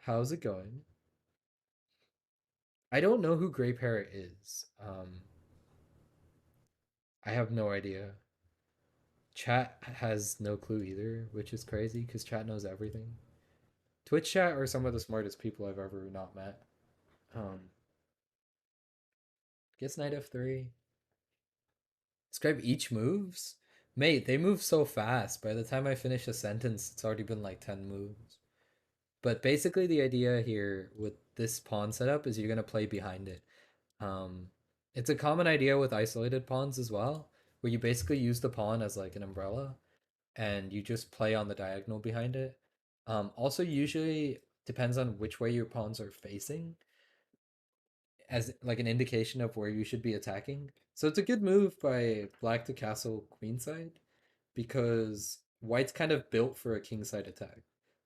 How's it going? I don't know who Gray Parrot is. I have no idea. Chat has no clue either, which is crazy because chat knows everything. Twitch chat are some of the smartest people I've ever not met. Um, Guess knight f3. Describe each moves? Mate, they move so fast. By the time I finish a sentence, it's already been like 10 moves. But basically the idea here with this pawn setup is you're going to play behind it. Um, it's a common idea with isolated pawns as well, where you basically use the pawn as like an umbrella and you just play on the diagonal behind it. Also, usually depends on which way your pawns are facing. as like an indication of where you should be attacking. So it's a good move by black to castle queenside because white's kind of built for a kingside attack.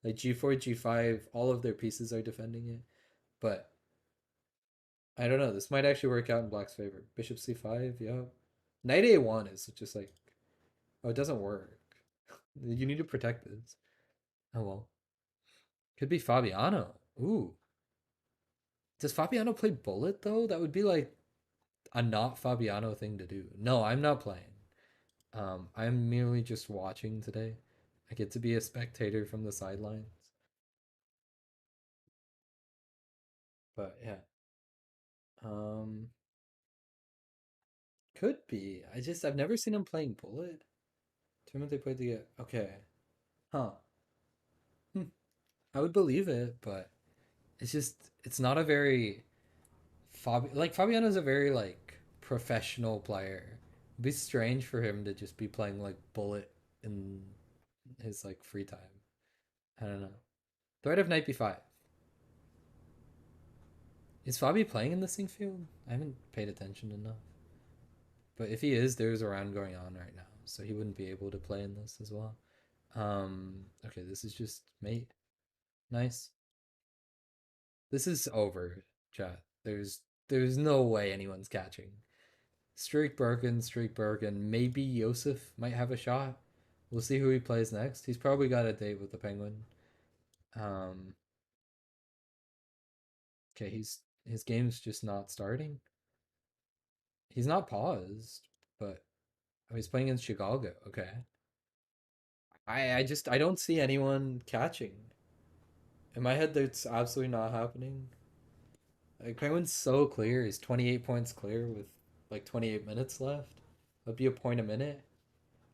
Like g4, g5, all of their pieces are defending it. But I don't know. This might actually work out in black's favor. Bishop c5, yeah. Knight a1 is just like, oh, it doesn't work. You need to protect this. Oh well. Could be Fabiano. Ooh. Does Fabiano play bullet though? That would be like a not Fabiano thing to do. No, I'm not playing. I'm merely just watching today. I get to be a spectator from the sidelines. But yeah. Um could be. I've never seen him playing bullet. Tournament they played together. Okay. Huh. Hmm. I would believe it, but it's not a very Fabiano's a very like professional player. It'd be strange for him to just be playing like bullet in his like free time. I don't know. Threat of knight b5. Is Fabi playing in this thing field? I haven't paid attention enough. But if he is, there's a round going on right now, so he wouldn't be able to play in this as well. Okay, this is just mate. Nice. This is over, chat. There's no way anyone's catching. Streak broken, streak broken. Maybe Yosef might have a shot. We'll see who he plays next. He's probably got a date with the Penguin. Um, okay, his game's just not starting. He's not paused, but oh, he's playing in Chicago. Okay. I don't see anyone catching. In my head, that's absolutely not happening. Like Penguin's so clear. He's 28 points clear with like 28 minutes left. That'd be a point a minute.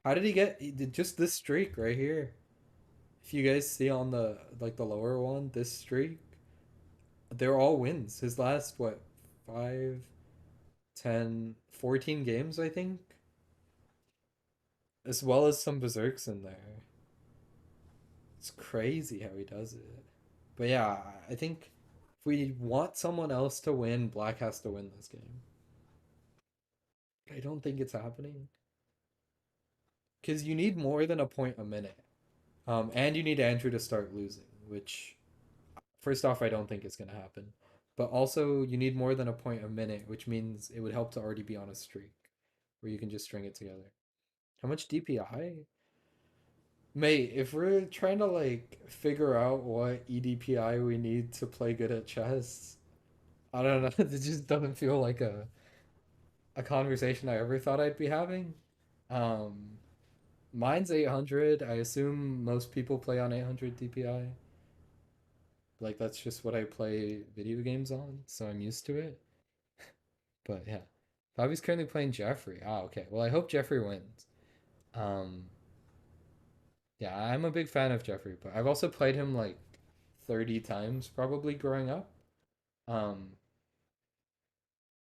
How did he get he did just this streak right here? If you guys see on the like the lower one, this streak, they're all wins. His last what, 5, 10, 14 games, I think, as well as some berserks in there. It's crazy how he does it. But yeah, I think if we want someone else to win, Black has to win this game. I don't think it's happening because you need more than a point a minute. And you need Andrew to start losing, which first off, I don't think it's gonna happen. But also, you need more than a point a minute, which means it would help to already be on a streak where you can just string it together. How much DPI? Mate, if we're trying to like figure out what EDPI we need to play good at chess, I don't know. It just doesn't feel like a conversation I ever thought I'd be having. Um, Mine's 800. I assume most people play on 800 DPI. Like that's just what I play video games on, so I'm used to it. But yeah. Bobby's currently playing Jeffrey. Ah, okay. Well, I hope Jeffrey wins. Um, yeah, I'm a big fan of Jeffrey, but I've also played him like 30 times probably growing up. Um,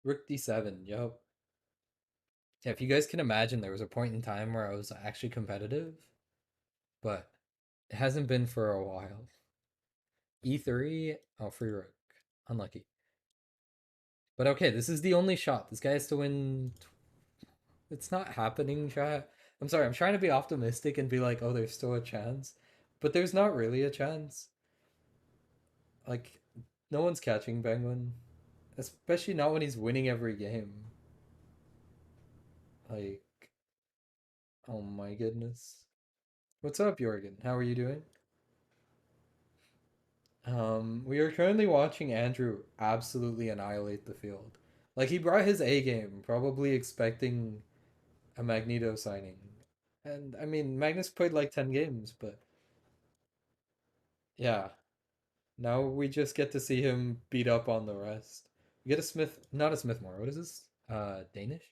Rook D7, yup. Yeah, if you guys can imagine, there was a point in time where I was actually competitive, but it hasn't been for a while. E3, oh, free rook. Unlucky. But okay, this is the only shot. This guy has to win. It's not happening, chat. I'm sorry, I'm trying to be optimistic and be like, oh, there's still a chance. But there's not really a chance. Like, no one's catching Penguin. Especially not when he's winning every game. Like, oh my goodness. What's up, Jorgen? How are you doing? We are currently watching Andrew absolutely annihilate the field. Like, he brought his A game, probably expecting a Magneto signing. And I mean, Magnus played like 10 games, but yeah, now we just get to see him beat up on the rest. We get a Smith, not a Smithmore. What is this? Danish?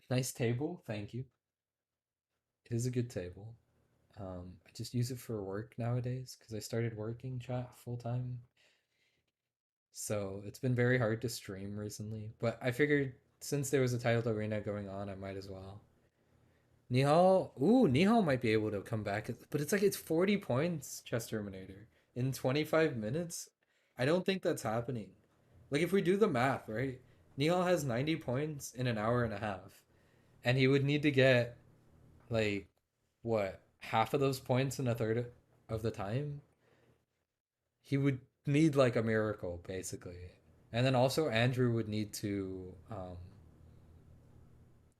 Nice table. Thank you. It is a good table. I just use it for work nowadays because I started working chat full time. So it's been very hard to stream recently. But I figured since there was a titled arena going on, I might as well. Nihal, ooh, Nihal might be able to come back, but it's like it's 40 points, Chess Terminator, in 25 minutes. I don't think that's happening. Like if we do the math, right? Nihal has 90 points in an hour and a half, and he would need to get like what half of those points in a third of the time. He would need like a miracle basically, and then also Andrew would need to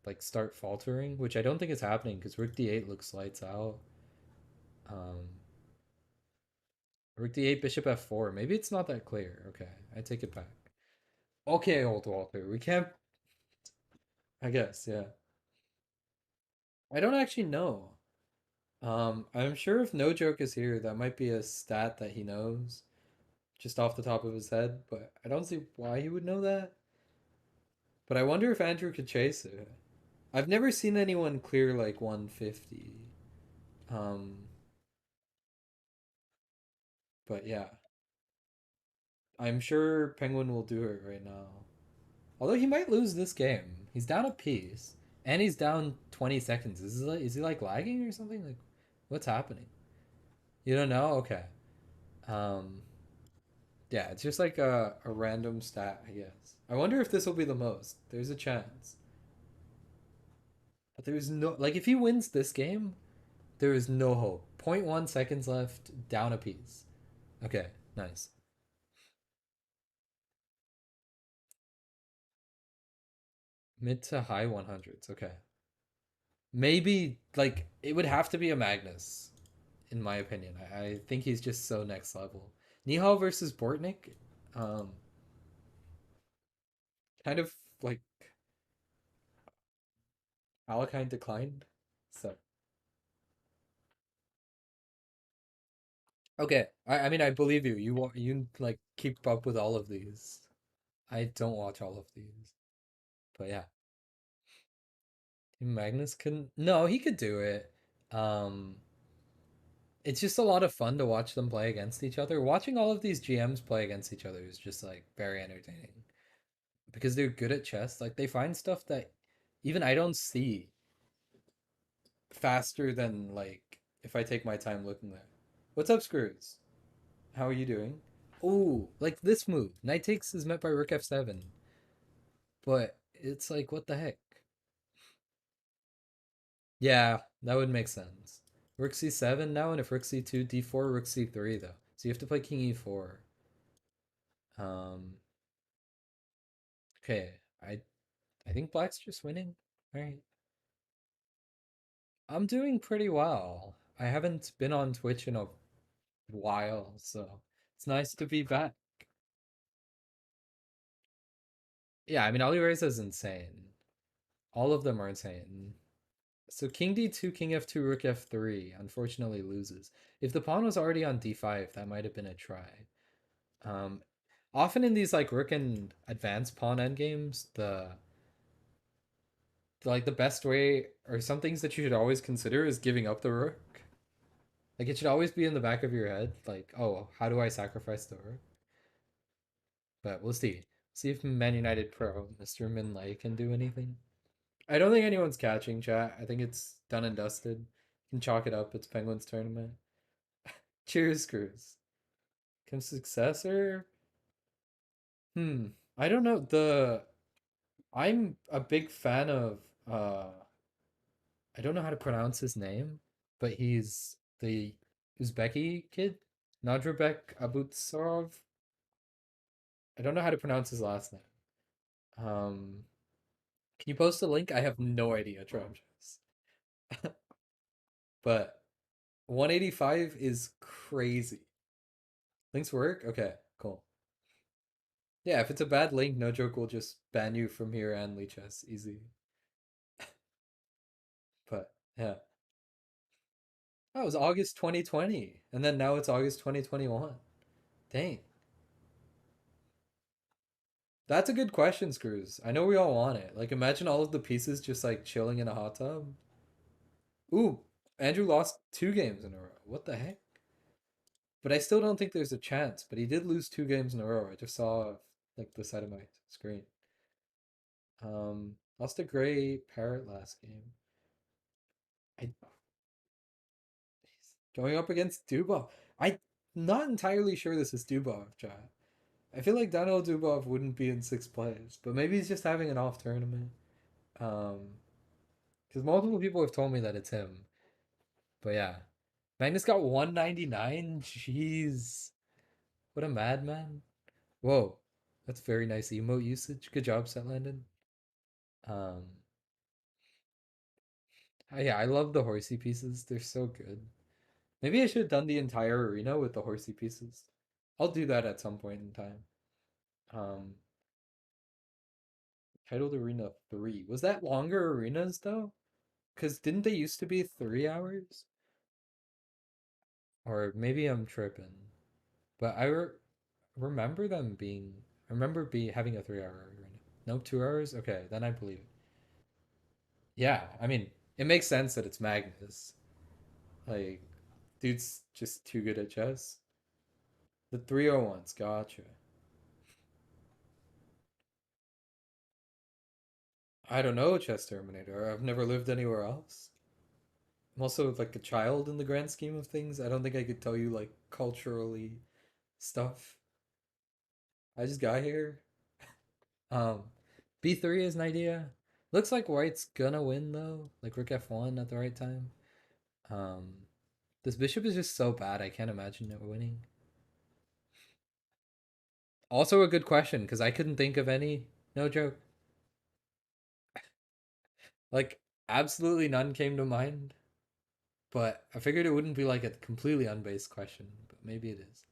like start faltering, which I don't think is happening because Rook D8 looks lights out. Um, Rook D8, Bishop F4. Maybe it's not that clear. Okay, I take it back. Okay, old Walter, we can't. I guess, yeah. I don't actually know. I'm sure if No Joke is here, that might be a stat that he knows just off the top of his head, but I don't see why he would know that. But I wonder if Andrew could chase it. I've never seen anyone clear like 150. Um, but yeah, I'm sure Penguin will do it right now. Although he might lose this game. He's down a piece and he's down 20 seconds. Is he like lagging or something? Like what's happening? You don't know? Okay. Um, yeah, it's just like a random stat, I guess. I wonder if this will be the most. There's a chance. But there's no like if he wins this game, there is no hope. Zero point 0.1 seconds left, down a piece. Okay, nice. Mid to high 100s. Okay. Maybe like it would have to be a Magnus, in my opinion. I think he's just so next level. Nihal versus Bortnik, um, kind of like Alakine declined. So okay, I mean I believe you. You like keep up with all of these. I don't watch all of these, but yeah, Magnus couldn't. No, he could do it. Um, it's just a lot of fun to watch them play against each other. Watching all of these GMs play against each other is just like very entertaining because they're good at chess. Like they find stuff that even I don't see faster than like if I take my time looking there. What's up, Screws? How are you doing? Oh, like this move. Knight takes is met by Rook F7, but it's like what the heck? Yeah, that would make sense. Rook C7 now, and if Rook C2, D4, Rook C3 though. So you have to play King E4. Um, okay, I think Black's just winning. All right, I'm doing pretty well. I haven't been on Twitch in a while, so it's nice to be back. Yeah, I mean, Alireza is insane. All of them are insane. So King D2, King F2, Rook F3, unfortunately loses. If the pawn was already on D5, that might have been a try. Um, Often in these like Rook and advanced pawn endgames, the best way or some things that you should always consider is giving up the Rook. Like it should always be in the back of your head, like, oh, how do I sacrifice the Rook? But we'll see. See if Man United Pro, Mr. Minlay, can do anything. I don't think anyone's catching, chat. I think it's done and dusted. You can chalk it up. It's Penguins tournament. Cheers, Screws. Comes successor? Hmm. I don't know. I'm a big fan of I don't know how to pronounce his name, but he's the Uzbeki kid, Nadrbek Abutsarov. I don't know how to pronounce his last name. Can you post a link? I have no idea, Travis. But 185 is crazy. Links work? Okay, cool. Yeah, if it's a bad link, no joke will just ban you from here and Lichess. Easy. But yeah. Oh, it was August 2020. And then now it's August 2021. Dang. That's a good question, Screws. I know we all want it. Like imagine all of the pieces just like chilling in a hot tub. Ooh, Andrew lost 2 games in a row. What the heck? But I still don't think there's a chance. But he did lose 2 games in a row. I just saw like the side of my screen. Lost a gray parrot last game. I Going up against Dubov. I'm not entirely sure this is Dubov, chat. I feel like Daniel Dubov wouldn't be in sixth place, but maybe he's just having an off tournament. Um, because multiple people have told me that it's him. But yeah, Magnus got 199. Jeez, what a madman! Whoa, that's very nice emote usage. Good job, Set Landon. Um, yeah, I love the horsey pieces. They're so good. Maybe I should have done the entire arena with the horsey pieces. I'll do that at some point in time. Um, Titled Arena 3. Was that longer arenas though? Because didn't they used to be 3 hours? Or maybe I'm tripping. But remember them being. I remember having a 3 hour arena. No, 2 hours? Okay, then I believe it. Yeah, I mean, it makes sense that it's Magnus. Like, dude's just too good at chess. The 301s, gotcha. I don't know, Chess Terminator. I've never lived anywhere else. I'm also like a child in the grand scheme of things. I don't think I could tell you like culturally stuff. I just got here. Um, B3 is an idea. Looks like White's gonna win though. Like Rook F1 at the right time. Um, this bishop is just so bad. I can't imagine it winning. Also a good question because I couldn't think of any. No joke. Like absolutely none came to mind. But I figured it wouldn't be like a completely unbased question. But maybe it is.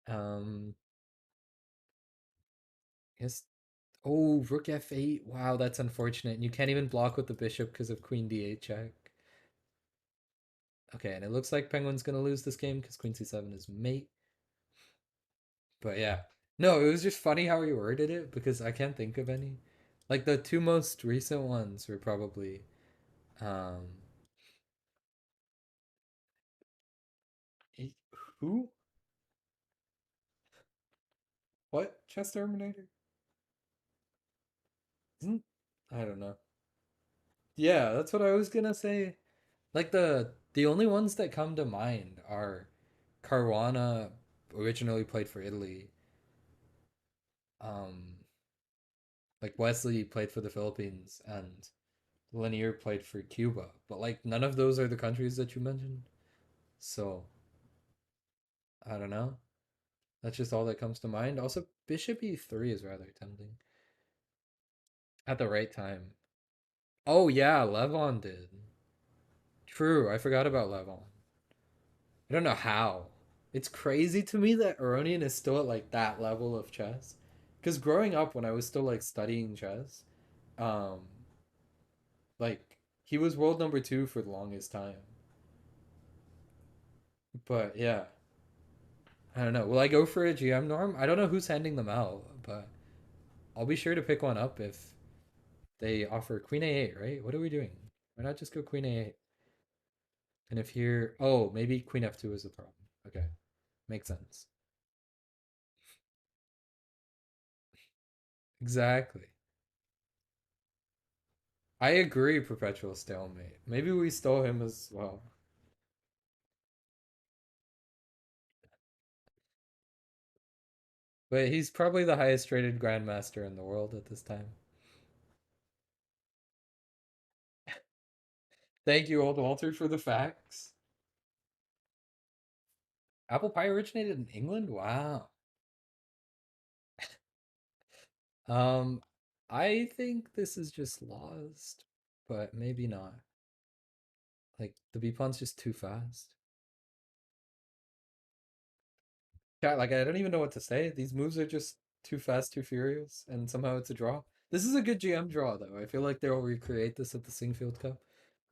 Um, yes. Oh, Rook F8. Wow, that's unfortunate. And you can't even block with the bishop because of Queen D8 check. Okay, and it looks like Penguin's gonna lose this game because Queen C7 is mate. But yeah. No, it was just funny how he worded it because I can't think of any. Like the two most recent ones were probably um e- who? What? Chess Terminator? Isn't I don't know. Yeah, that's what I was gonna say. Like the only ones that come to mind are Caruana originally played for Italy. Um like Wesley played for the Philippines and Lanier played for Cuba. But like none of those are the countries that you mentioned. So I don't know. That's just all that comes to mind. Also, Bishop E3 is rather tempting. At the right time. Oh yeah, Levon did. True, I forgot about Levon. I don't know how. It's crazy to me that Aronian is still at like that level of chess. Because growing up when I was still like studying chess, um, like he was world number two for the longest time. But yeah, I don't know. Will I go for a GM norm? I don't know who's handing them out, but I'll be sure to pick one up if they offer Queen A8, right? What are we doing? Why not just go Queen A8? And if here, oh, maybe Queen F2 is the problem. Okay, makes sense. Exactly. I agree, perpetual stalemate. Maybe we stole him as well. But he's probably the highest rated grandmaster in the world at this time. Thank you, old Walter, for the facts. Apple pie originated in England? Wow. Um, I think this is just lost, but maybe not. Like the B pawn's just too fast. Yeah, like I don't even know what to say. These moves are just too fast, too furious, and somehow it's a draw. This is a good GM draw though. I feel like they'll recreate this at the Singfield Cup.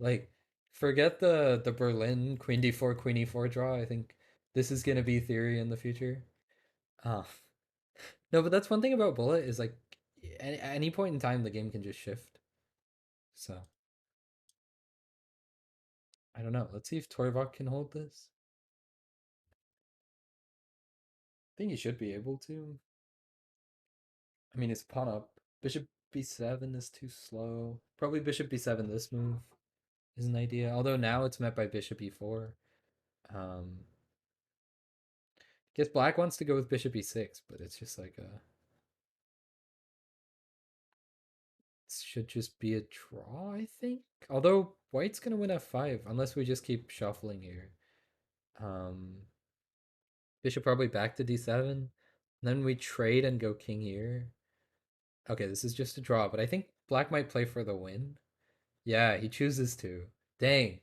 Like, forget the Berlin Queen D4 Queen E4 draw. I think this is gonna be theory in the future. Ah, no, but that's one thing about Bullet is like any point in time the game can just shift. So I don't know. Let's see if Torvok can hold this. I think he should be able to. I mean, it's pawn up. Bishop b7 is too slow. Probably bishop b7 this move is an idea. Although now it's met by bishop e4. Um, Guess black wants to go with bishop e6, but it's just like a should just be a draw, I think. Although white's gonna win f5 unless we just keep shuffling here. Um, bishop probably back to d7. Then we trade and go king here. Okay, this is just a draw, but I think black might play for the win. Yeah, he chooses to. Dang.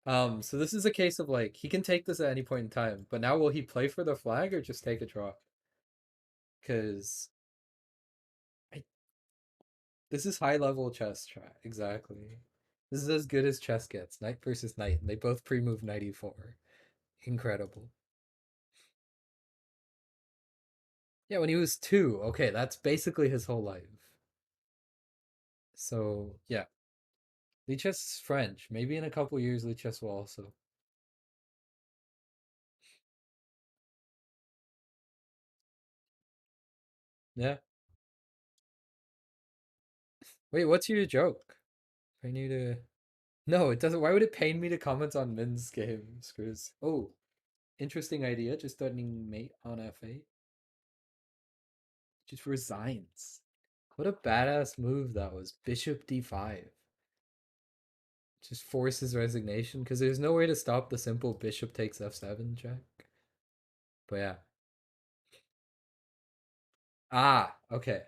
So this is a case of like he can take this at any point in time, but now will he play for the flag or just take a draw? Because this is high level chess chat. Exactly. This is as good as chess gets. Knight versus knight, and they both pre-move knight e4. Incredible. Yeah, when he was 2. Okay, that's basically his whole life. So yeah, Lichess is French. Maybe in a couple years, Lichess will also. Yeah. Wait, what's your joke? I need to. No, it doesn't. Why would it pain me to comment on Min's game? Screws. Oh, interesting idea. Just threatening mate on f8. Just resigns. What a badass move that was. Bishop d5. Just forces resignation because there's no way to stop the simple bishop takes f7 check. But yeah. Ah, okay.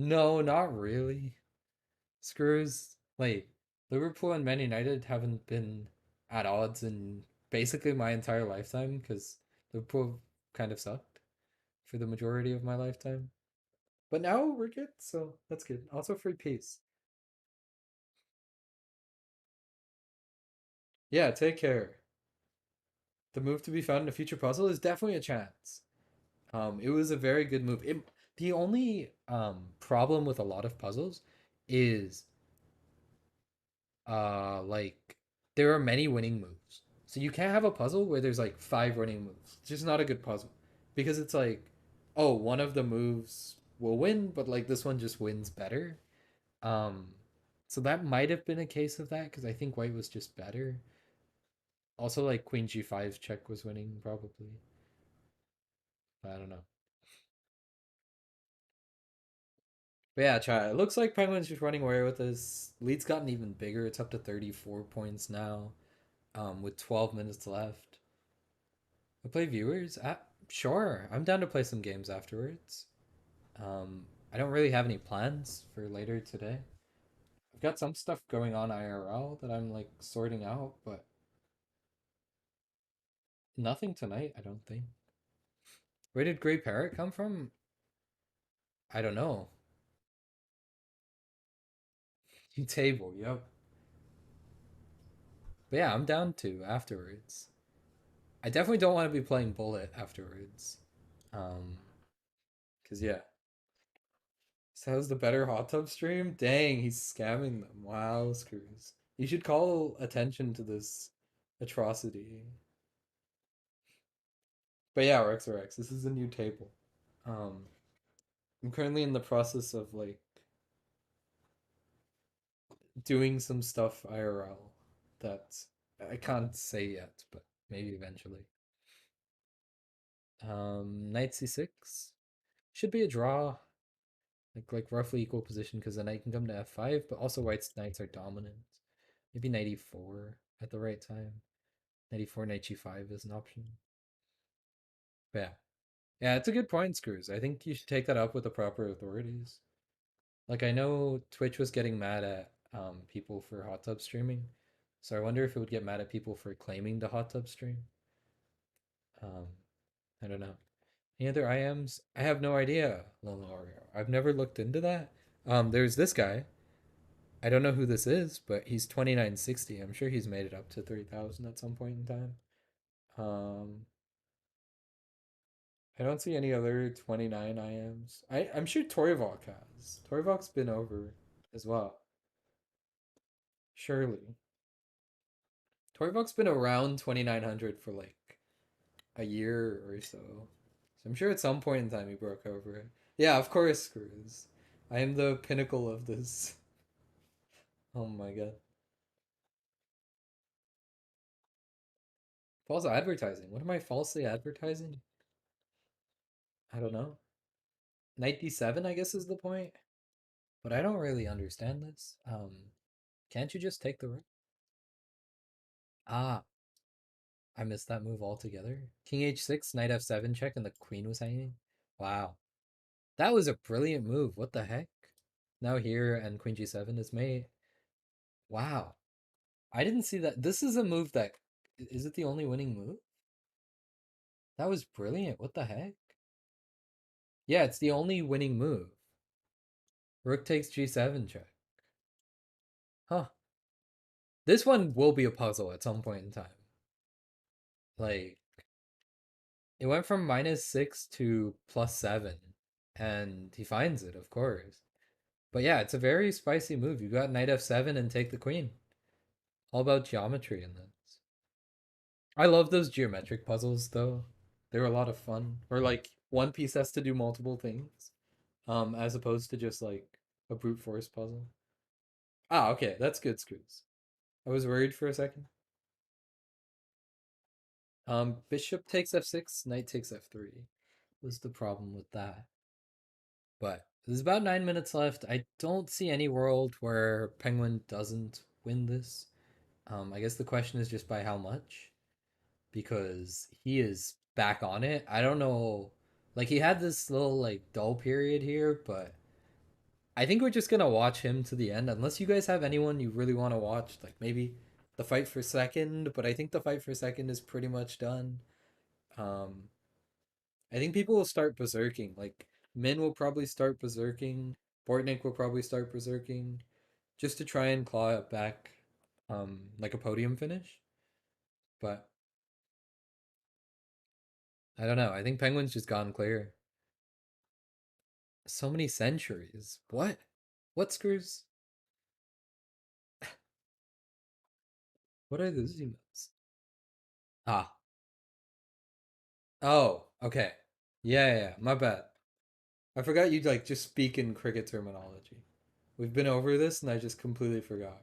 No, not really. Screws. Wait, Liverpool and Man United haven't been at odds in basically my entire lifetime because Liverpool kind of sucked for the majority of my lifetime. But now we're good, so that's good. Also free peace. Yeah, take care. The move to be found in a future puzzle is definitely a chance. It was a very good move. The only problem with a lot of puzzles is like there are many winning moves. So you can't have a puzzle where there's like 5 winning moves. It's just not a good puzzle. Because it's like, oh, one of the moves will win, but like this one just wins better. Um so that might have been a case of that because I think white was just better. Also like queen g5 check was winning probably. I don't know. But yeah, try. It looks like Penguin's just running away with this. Lead's gotten even bigger. It's up to 34 points now, with 12 minutes left. I play viewers? Sure. I'm down to play some games afterwards. I don't really have any plans for later today. I've got some stuff going on IRL that I'm like sorting out, but nothing tonight, I don't think. Where did Grey Parrot come from? I don't know. Table, yep. But yeah, I'm down to afterwards. I definitely don't want to be playing Bullet afterwards. Um, cause yeah. So how's the better hot tub stream? Dang, he's scamming them. Wow, screws. You should call attention to this atrocity. But yeah, RxRx, this is a new table. Um, I'm currently in the process of like doing some stuff IRL that I can't say yet, but maybe eventually. Knight c6 should be a draw, like roughly equal position because the knight can come to f5, but also white's knights are dominant. Maybe knight e4 at the right time. Knight e4, knight g5 is an option. But yeah. Yeah, it's a good point, Screws. I think you should take that up with the proper authorities. Like I know Twitch was getting mad at people for hot tub streaming. So I wonder if it would get mad at people for claiming the hot tub stream. Um, I don't know. Any other IMs? I have no idea, Lone Oreo. I've never looked into that. There's this guy. I don't know who this is, but he's 2960. I'm sure he's made it up to 3000 at some point in time. Um, I don't see any other 29 IMs. I'm sure Torivok has. Torivok's been over as well. Surely. Torivok's been around 2900 for like a year or so. So I'm sure at some point in time he broke over it. Yeah, of course, Screws. I am the pinnacle of this. Oh my god. False advertising. What am I falsely advertising? I don't know. Knight d7, I guess, is the point. But I don't really understand this. Can't you just take the rook? Ah, I missed that move altogether. King h6, knight f7 check, and the queen was hanging. Wow. That was a brilliant move. What the heck? Now here and queen g7 is mate. Wow. I didn't see that. This is a move that... Is it the only winning move? That was brilliant. What the heck? Yeah, it's the only winning move. Rook takes g7 check. Huh. This one will be a puzzle at some point in time. Like, it went from -6 to +7. And he finds it, of course. But yeah, it's a very spicy move. You got knight f7 and take the queen. All about geometry in this. I love those geometric puzzles though. They're a lot of fun. Or like one piece has to do multiple things. As opposed to just like a brute force puzzle. Ah, okay, that's good, Screws. I was worried for a second. Bishop takes f6, knight takes f3. Was the problem with that? But there's about 9 minutes left. I don't see any world where Penguin doesn't win this. I guess the question is just by how much, because he is back on it. I don't know. Like he had this little like dull period here, but I think we're just gonna watch him to the end. Unless you guys have anyone you really want to watch, like maybe the fight for second. But I think the fight for second is pretty much done. Um, I think people will start berserking. Like Min will probably start berserking. Bortnik will probably start berserking, just to try and claw it back, like a podium finish. But I don't know. I think Penguin's just gone clear. So many centuries. What? What Screws? What are those emotes? Ah. Oh, okay. Yeah. My bad. I forgot you like just speak in cricket terminology. We've been over this and I just completely forgot.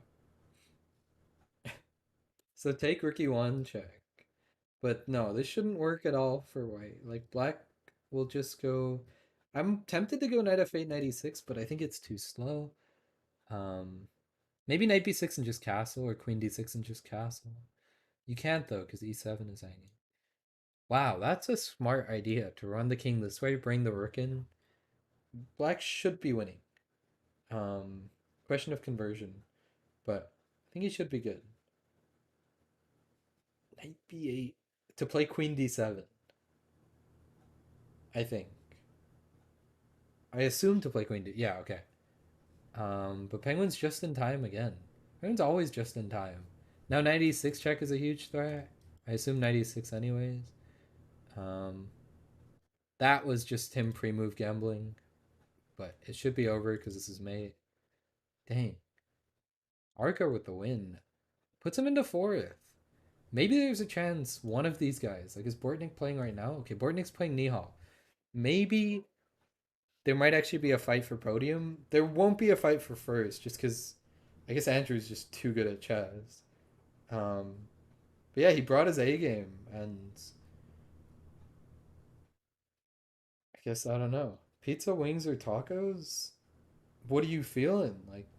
So take Rook e1 check. But no, this shouldn't work at all for white. Like black will just go... I'm tempted to go knight f8, knight e6, but I think it's too slow. Maybe knight b6 and just castle, or queen d6 and just castle. You can't though, because e7 is hanging. Wow, that's a smart idea to run the king this way, bring the rook in. Black should be winning. Question of conversion, but I think he should be good. Knight b8 to play queen d7. I think. I assume to play queen d. Yeah, okay. But Penguin's just in time again. Penguin's always just in time. Now 96 check is a huge threat. I assume 96 anyways. Um, that was just him pre-move gambling, but it should be over because this is mate. Dang. Arca with the win. Puts him into fourth. Maybe there's a chance one of these guys, like is Bortnik playing right now? Okay, Bortnik's playing Nihal. Maybe there might actually be a fight for podium. There won't be a fight for first, just because I guess Andrew's just too good at chess. Um, but yeah, he brought his A game, and I guess I don't know. Pizza, wings, or tacos? What are you feeling? Like,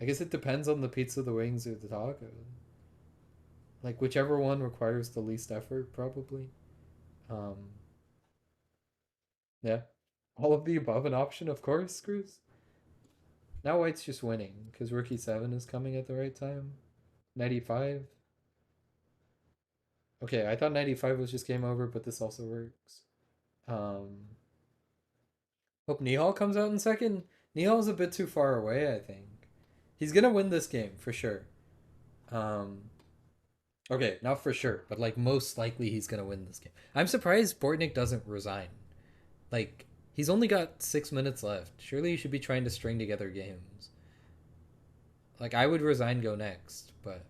I guess it depends on the pizza, the wings, or the tacos. Like whichever one requires the least effort, probably. Um, yeah, all of the above an option, of course. Screws. Now White's just winning because Rookie 7 is coming at the right time. 95. Okay, I thought 95 was just game over, but this also works. Um, Hope Nihal comes out in second. Nihal's a bit too far away, I think. He's gonna win this game for sure. Um, okay, not for sure, but like most likely he's gonna win this game. I'm surprised Bortnik doesn't resign. Like, he's only got 6 minutes left. Surely he should be trying to string together games. Like, I would resign, go next, but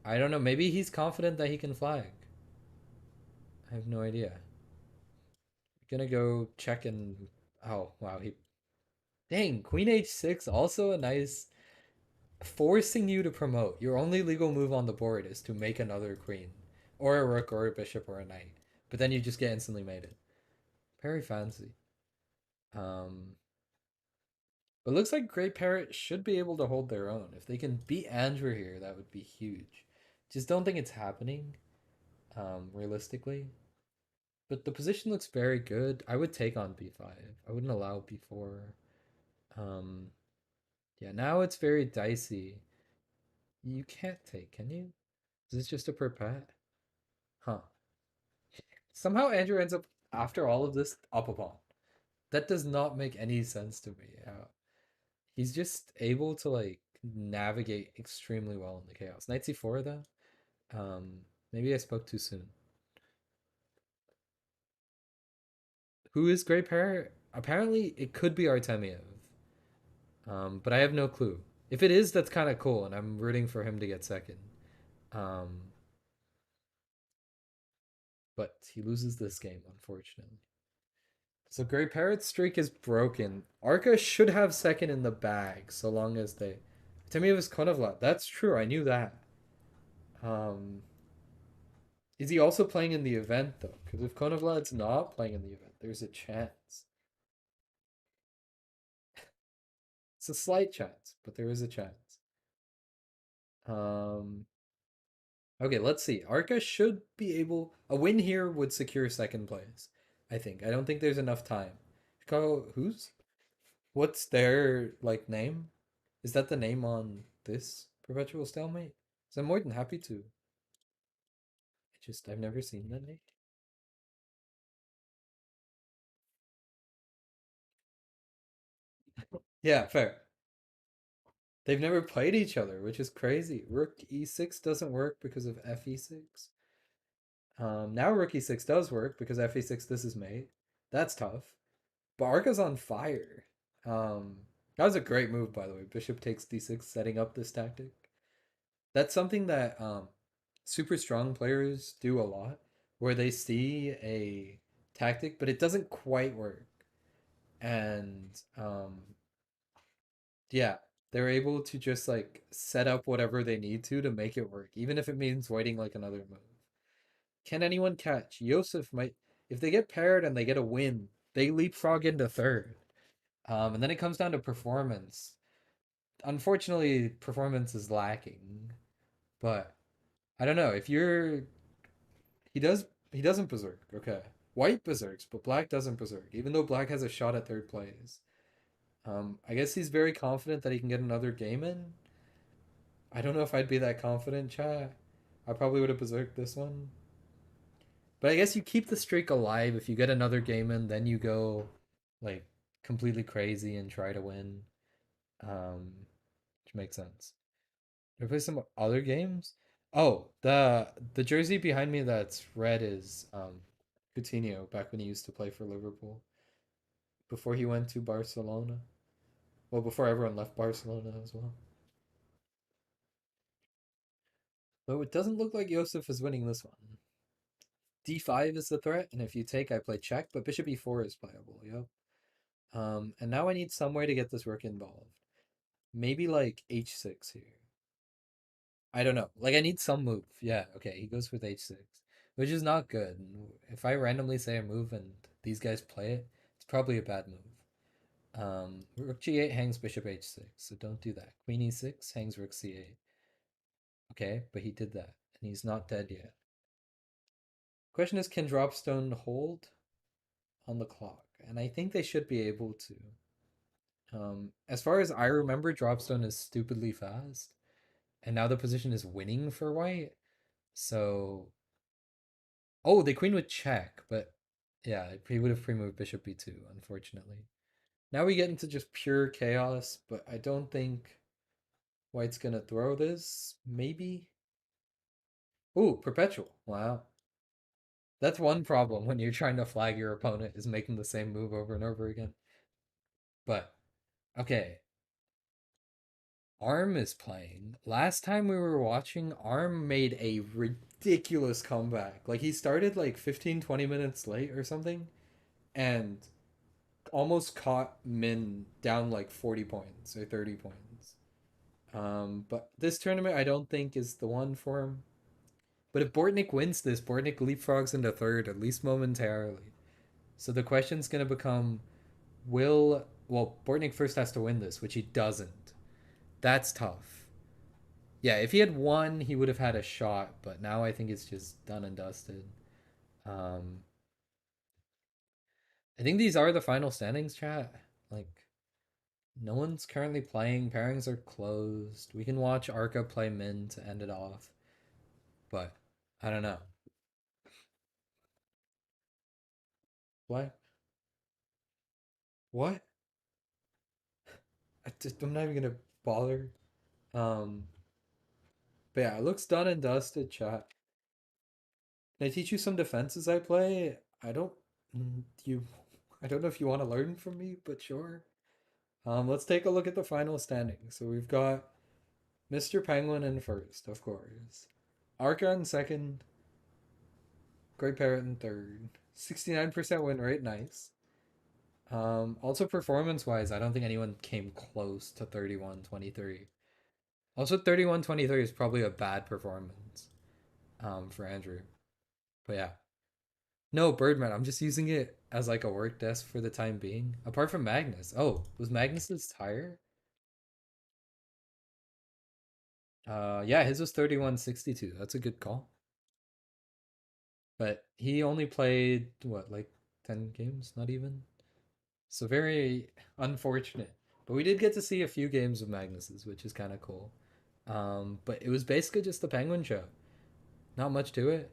I don't know. Maybe he's confident that he can flag. I have no idea. Gonna go check and... Oh, wow. He... Dang, Queen H6, also a nice... Forcing you to promote. Your only legal move on the board is to make another queen. or a rook or a bishop or a knight. But then you just get instantly mated. Very fancy. Um, but it looks like Great Parrot should be able to hold their own. If they can beat Andrew here, that would be huge. Just don't think it's happening, realistically. But the position looks very good. I would take on b5. I wouldn't allow b4. Um, yeah, now it's very dicey. You can't take, can you? Is this just a perpet? Huh. Somehow Andrew ends up, after all of this, up a pawn. That does not make any sense to me. He's just able to like navigate extremely well in the chaos. Knight c4 though. Maybe I spoke too soon. Who is Great Parrot? Apparently, it could be Artemiev. But I have no clue. If it is, that's kind of cool, and I'm rooting for him to get second. Um, but he loses this game, unfortunately. So Great Parrot's streak is broken. Arca should have second in the bag, so long as they. Artemiev is Konovlat. That's true. I knew that. Um, is he also playing in the event though? Because if Konovlad's not playing in the event, there's a chance. It's a slight chance, but there is a chance. Um, okay, let's see. Arca should be able. A win here would secure second place. I think. I don't think there's enough time. Chicago, who's? What's their like name? Is that the name on this perpetual stalemate? So I'm more than happy to. I've never seen that name. Yeah, fair. They've never played each other, which is crazy. Rook e6 doesn't work because of fe6. Now rook e6 does work because fe6 this is mate. That's tough. But Arca's on fire. That was a great move, by the way. Bishop takes d6, setting up this tactic. That's something that super strong players do a lot, where they see a tactic, but it doesn't quite work. And yeah, they're able to just like set up whatever they need to make it work, even if it means waiting like another move. Can anyone catch? Yosef might, if they get paired and they get a win, they leapfrog into third. And then it comes down to performance. Unfortunately, performance is lacking, but I don't know if you're. He does. He doesn't berserk. Okay, white berserks, but black doesn't berserk. Even though black has a shot at third place. I guess he's very confident that he can get another game in. I don't know if I'd be that confident, chat. I probably would have berserked this one. But I guess you keep the streak alive if you get another game in, then you go like completely crazy and try to win. Um, which makes sense. Did I play some other games? Oh, the jersey behind me that's red is Coutinho back when he used to play for Liverpool before he went to Barcelona. Well, before everyone left Barcelona as well. Though it doesn't look like Josef is winning this one. D5 is the threat, and if you take, I play check, but bishop e4 is playable, yep. And now I need some way to get this rook involved. Maybe like h6 here. I don't know. Like I need some move. Yeah, okay, he goes with h6, which is not good. If I randomly say a move and these guys play it, it's probably a bad move. Rook g8 hangs bishop h6, so don't do that. Queen e6 hangs rook c8. Okay, but he did that, and he's not dead yet. Question is, can dropstone hold on the clock? And I think they should be able to. As far as I remember, dropstone is stupidly fast, and now the position is winning for white. So, oh, the queen would check, but yeah, he would have pre-moved bishop b2, unfortunately. Now we get into just pure chaos, but I don't think white's gonna throw this. Maybe. Ooh, perpetual. Wow. That's one problem when you're trying to flag your opponent is making the same move over and over again. But okay, Arm is playing. Last time we were watching, Arm made a ridiculous comeback. Like he started like 15, 20 minutes late or something and almost caught Min down like 40 points or 30 points. But this tournament I don't think is the one for him. But if Bortnik wins this, Bortnik leapfrogs into third, at least momentarily. So the question's going to become well, Bortnik first has to win this, which he doesn't. That's tough. Yeah, if he had won, he would have had a shot, but now I think it's just done and dusted. Um, I think these are the final standings, chat. Like, no one's currently playing. Pairings are closed. We can watch Arca play Min to end it off, but I don't know. What? What? I'm not even gonna bother. Um, but yeah, it looks done and dusted, chat. Can I teach you some defenses I play? I don't. You. I don't know if you want to learn from me, but sure. Let's take a look at the final standings. So we've got Mr. Penguin in first, of course. Arca in second. Great Parrot in third. 69% win rate, nice. Also performance wise, I don't think anyone came close to 31-23. Also 31-23 is probably a bad performance for Andrew. But yeah. No, Birdman, I'm just using it as like a work desk for the time being. Apart from Magnus. Oh, was Magnus's tire? Yeah, his was 31-62. That's a good call. But he only played what, like 10 games, not even. So very unfortunate. But we did get to see a few games of Magnus's, which is kind of cool. But it was basically just the Penguin show. Not much to it.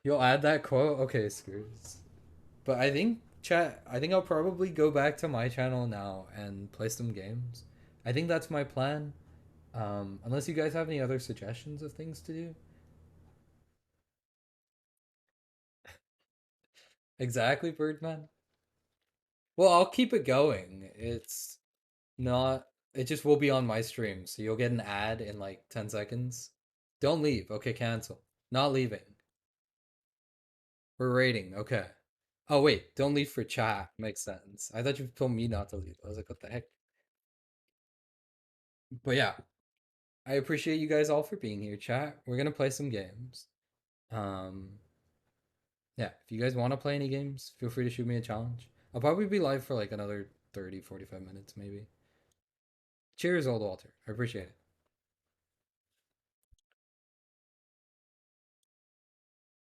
You'll add that quote? Okay, screws. But I think chat, I think I'll probably go back to my channel now and play some games. I think that's my plan. Unless you guys have any other suggestions of things to do. Exactly, Birdman. Well, I'll keep it going. It's not, it just will be on my stream. So you'll get an ad in like 10 seconds. Don't leave. Okay, cancel. Not leaving. We're rating. Okay. Oh, wait. Don't leave for chat. Makes sense. I thought you told me not to leave. I was like, what the heck? But yeah, I appreciate you guys all for being here, chat. We're gonna play some games. Um, yeah, if you guys want to play any games, feel free to shoot me a challenge. I'll probably be live for like another 30, 45 minutes, maybe. Cheers, old Walter. I appreciate it.